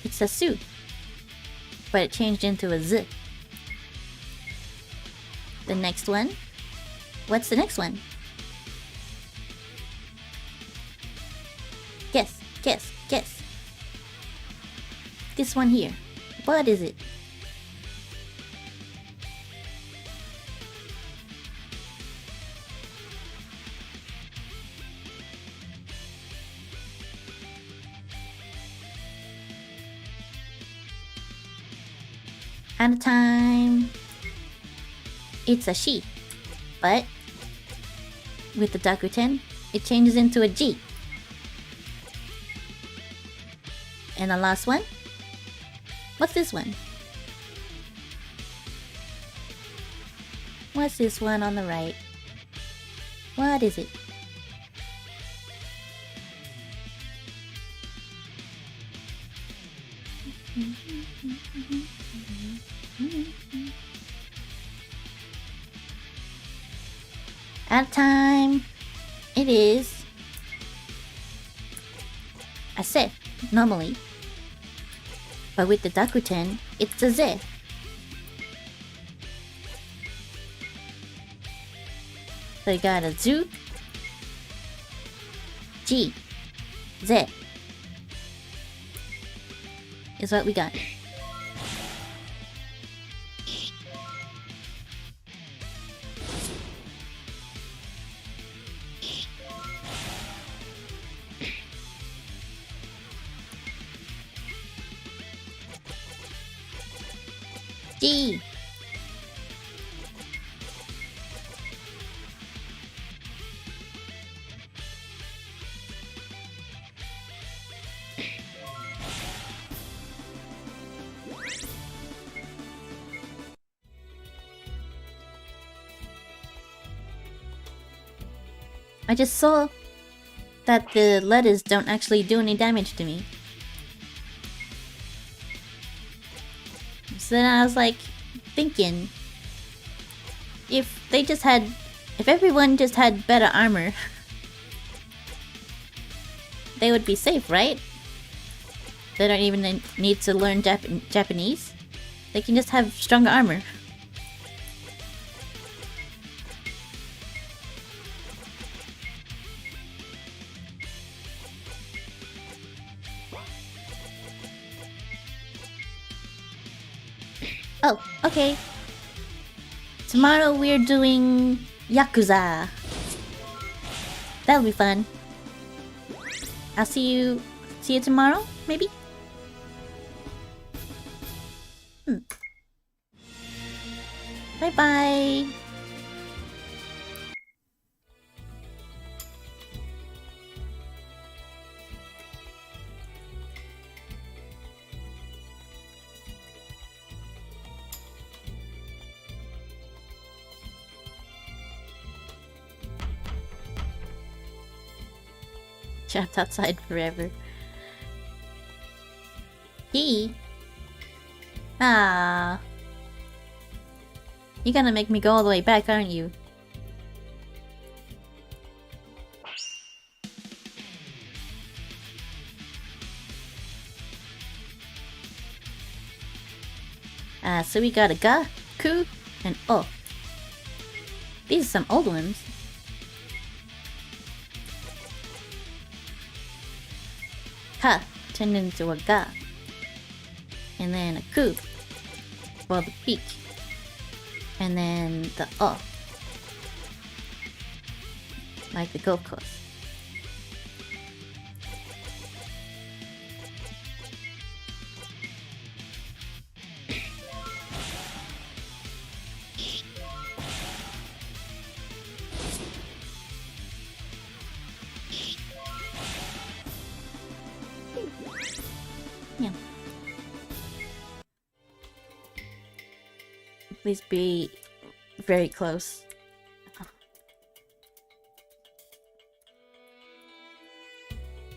S1: It's a Su. But it changed into a Z. The next one. What's the next one? Guess, guess, guess. This one here. What is it? Out of time. It's a she, but with the Dakuten, it changes into a G. And the last one? What's this one? What's this one on the right? What is it? At time, it is a se normally, but with the Dakuten, it's a ze. So you got a zu, ji, ze is what we got. G. I just saw that the letters don't actually do any damage to me. So then I was like thinking, if everyone just had better armor, they would be safe, right? They don't even need to learn Japanese. They can just have stronger armor. Oh, okay. Tomorrow we're doing Yakuza. That'll be fun. I'll see you tomorrow, maybe? Bye bye. Trapped outside forever. He? Ah. You're gonna make me go all the way back, aren't you? So we got a ga, ku, and o. These are some old ones. Ha turned into a ga. And then a ku for the beak. And then the o. Like the golf course. Yeah. Please be very close.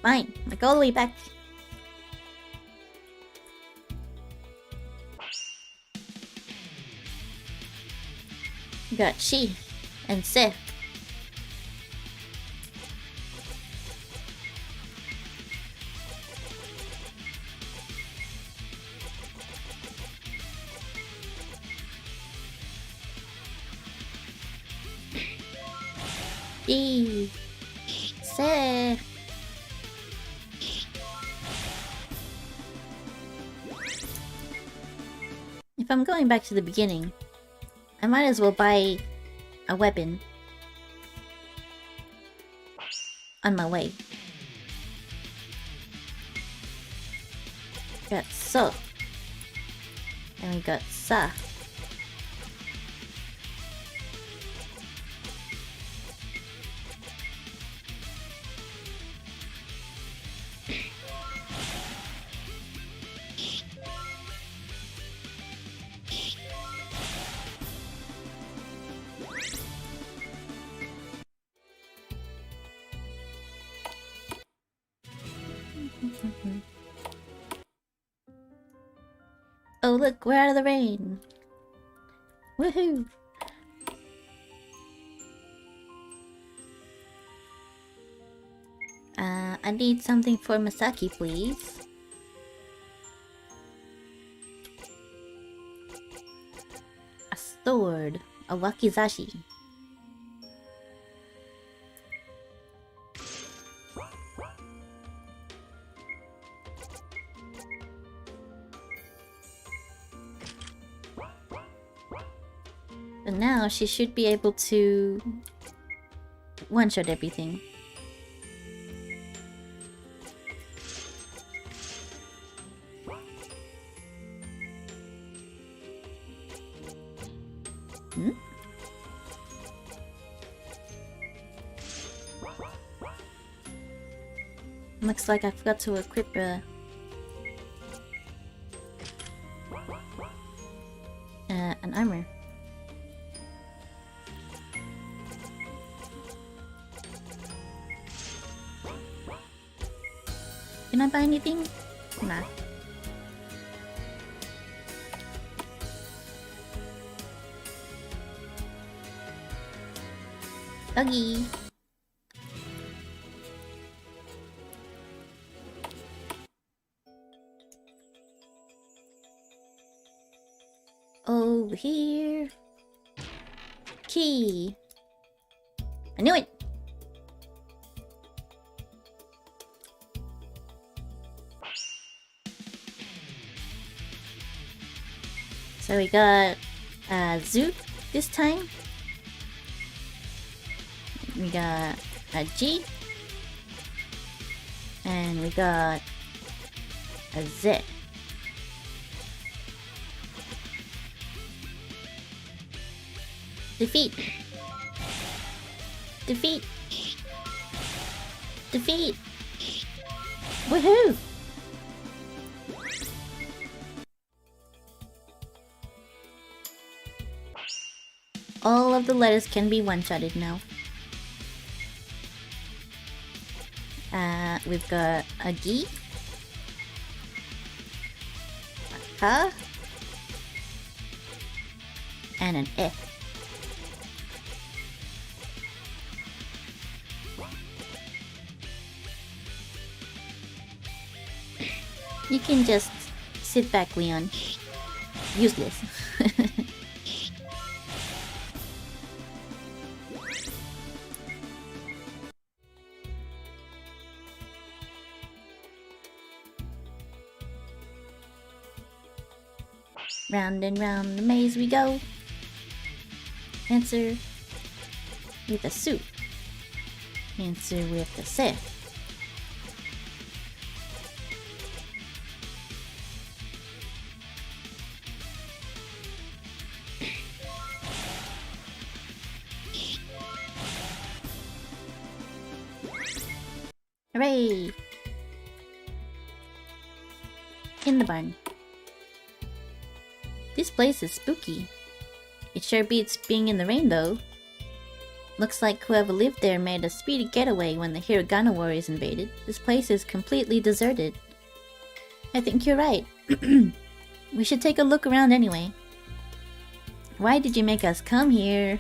S1: Fine, like all the way back. We got she and se. E. Se. If I'm going back to the beginning, I might as well buy a weapon on my way. Got so. And we got sa. Oh look, we're out of the rain! Woohoo! I need something for Masaki, please. A sword. A wakizashi. But now she should be able to one-shot everything. Hmm? Looks like I forgot to equip an armor. Can I buy anything? Nah. Doggy. Over here. Key. I knew it. So we got Zoot this time. We got a G. And we got a Z. Defeat. Defeat. Defeat. Woohoo! All of the letters can be one-shotted now. We've got a gi, a ka, and an e. You can just sit back, Leon. Useless. Round and round the maze we go. Answer with a su. Answer with a se. Hooray! In the barn. This place is spooky. It sure beats being in the rain though. Looks like whoever lived there made a speedy getaway when the Hiragana warriors invaded. This place is completely deserted. I think you're right. We should take a look around anyway. Why did you make us come here?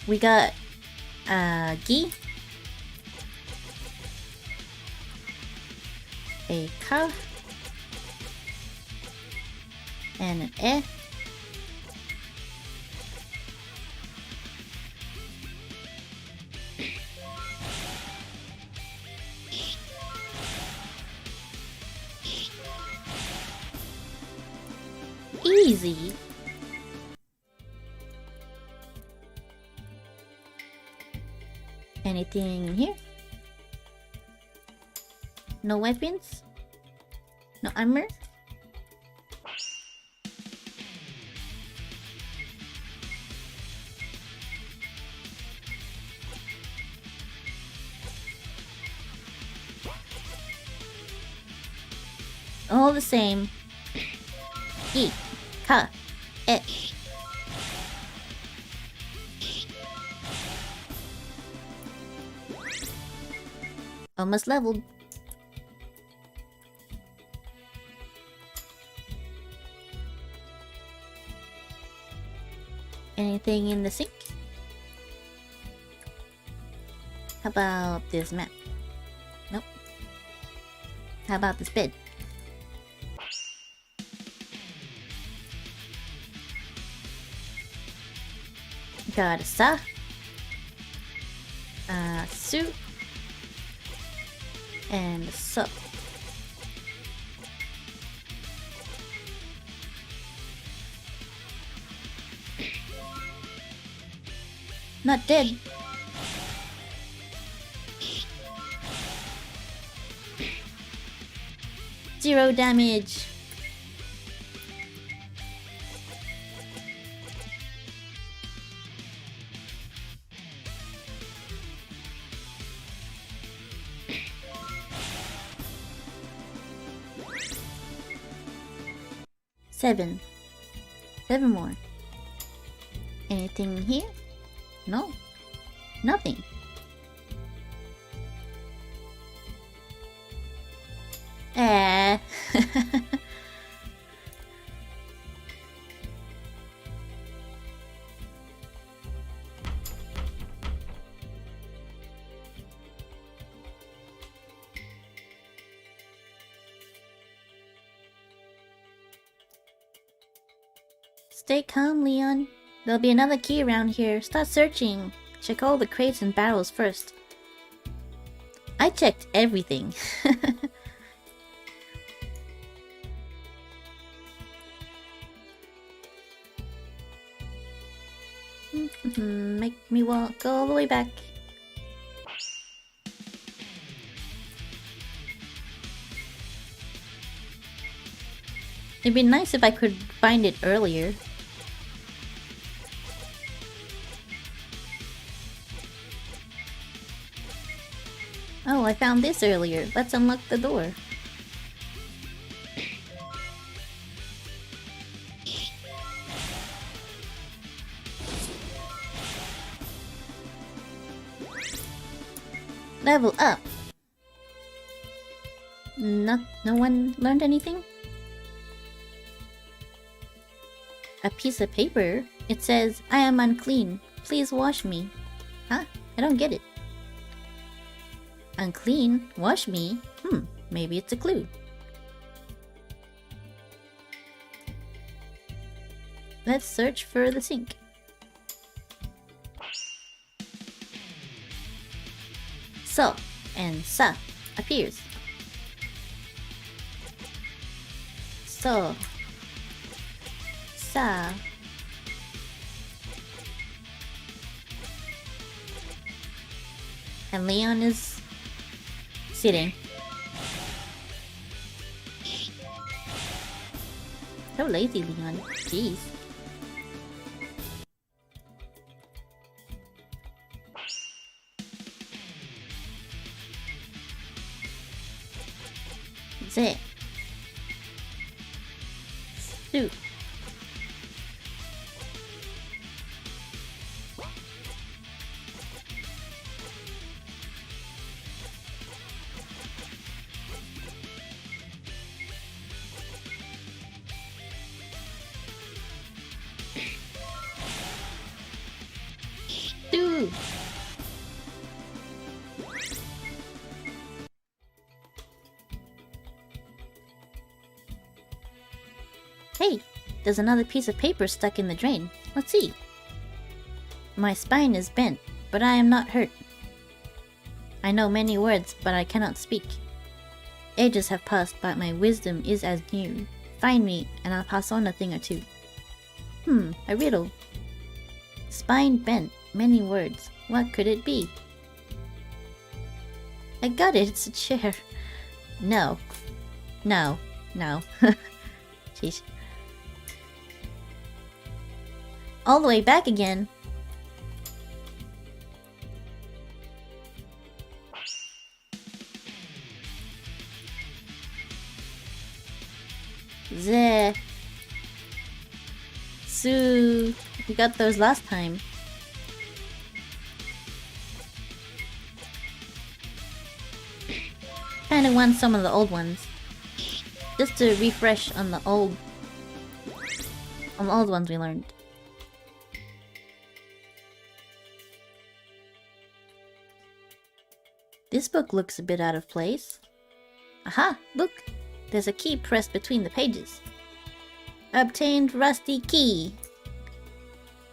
S1: We got gi, a ka, and an e. Easy. Anything in here? No weapons? No armor? All the same. I, ka, e. Almost leveled. Anything in the sink? How about this map? Nope. How about this bed? Got a sa, a su, and a so. Not dead. Zero damage. Seven more. Anything in here? No. Nothing. Eh. Stay calm, Leon. There'll be another key around here. Start searching. Check all the crates and barrels first. I checked everything. Make me walk all the way back. It'd be nice if I could find it earlier. Oh, I found this earlier. Let's unlock the door. Level up. No one learned anything? A piece of paper. It says, I am unclean. Please wash me. Huh? I don't get it. Unclean? Wash me? Maybe it's a clue. Let's search for the sink. So and sa appears. So sa and Leon is sitting. So lazy, Leon. Jeez. Ze. Su. Su. Hey, there's another piece of paper stuck in the drain. Let's see. My spine is bent, but I am not hurt. I know many words, but I cannot speak. Ages have passed, but my wisdom is as new. Find me, and I'll pass on a thing or two. A riddle. Spine bent, many words. What could it be? I got it, it's a chair. No. No. No. Jeez. All the way back again. Ze. Su. We got those last time. Kinda want some of the old ones. Just to refresh on the old ones we learned. This book looks a bit out of place. Aha! Look! There's a key pressed between the pages. Obtained rusty key.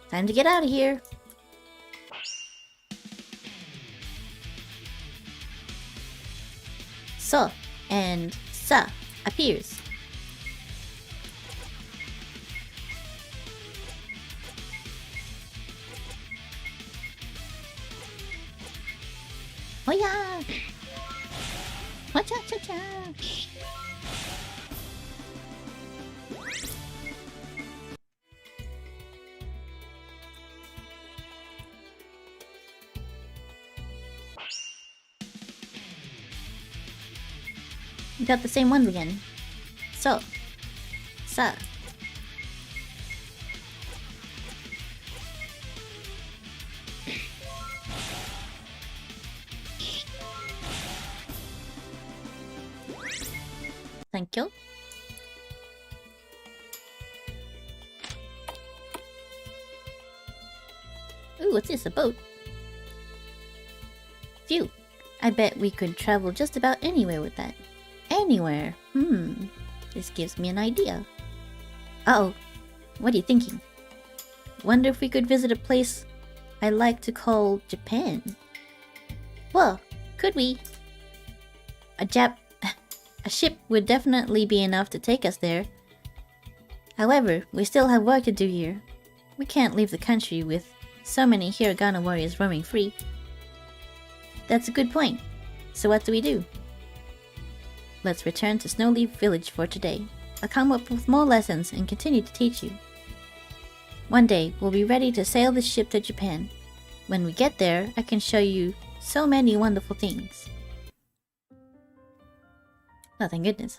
S1: Time to get out of here. So and sa appears. Oh yeah! Cha cha cha. We got the same ones again. So, sa. Thank you. Ooh, what's this? A boat? Phew. I bet we could travel just about anywhere with that. Anywhere. This gives me an idea. Uh-oh. What are you thinking? Wonder if we could visit a place I like to call Japan. Well, could we? A ship would definitely be enough to take us there. However, we still have work to do here. We can't leave the country with so many Hiragana warriors roaming free. That's a good point. So what do we do? Let's return to Snowleaf Village for today. I'll come up with more lessons and continue to teach you. One day, we'll be ready to sail this ship to Japan. When we get there, I can show you so many wonderful things. Oh, thank goodness.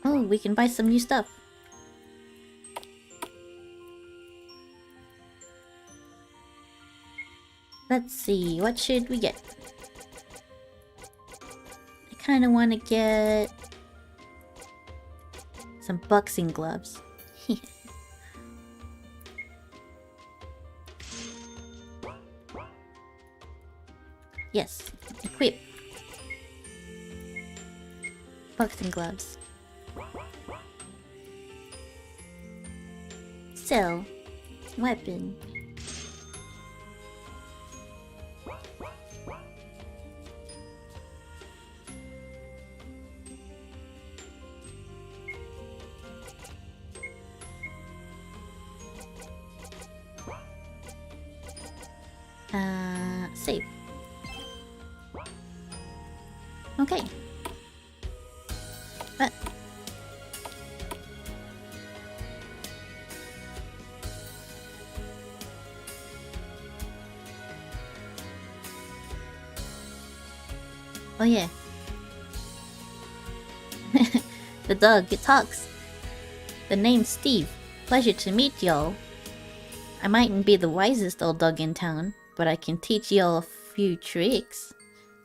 S1: Oh, we can buy some new stuff. Let's see, what should we get? I kind of want to get some boxing gloves. Yes, equip. Boxing gloves. Sell. Weapon. Save. Okay. But oh yeah. The dog, it talks. The name's Steve. Pleasure to meet y'all. I mightn't be the wisest old dog in town, but I can teach y'all a few tricks.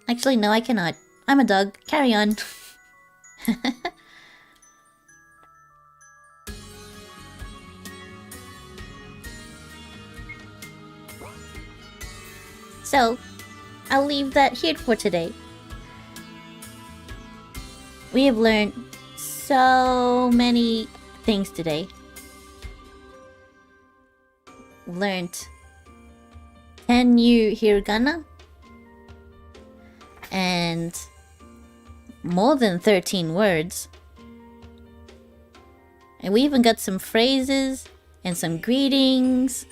S1: Actually, no, I cannot. I'm a dog. Carry on. So, I'll leave that here for today. We have learned so many things today. Learned 10 new hiragana and more than 13 words. And we even got some phrases and some greetings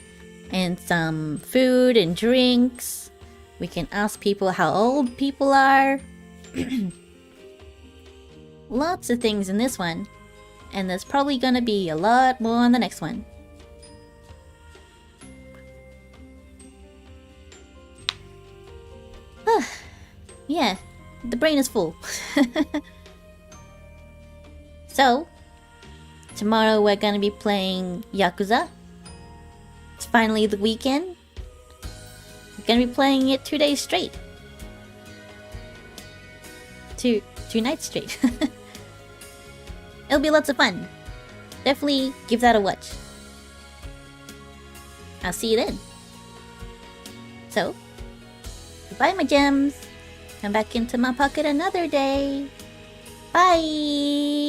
S1: and some food and drinks. We can ask people how old people are. Lots of things in this one. And there's probably gonna be a lot more on the next one. Yeah, the brain is full. So, tomorrow we're gonna be playing Yakuza. It's finally the weekend. We're gonna be playing it 2 days straight. Two nights straight. It'll be lots of fun. Definitely give that a watch. I'll see you then. So, goodbye my gems. Come back into my pocket another day. Bye!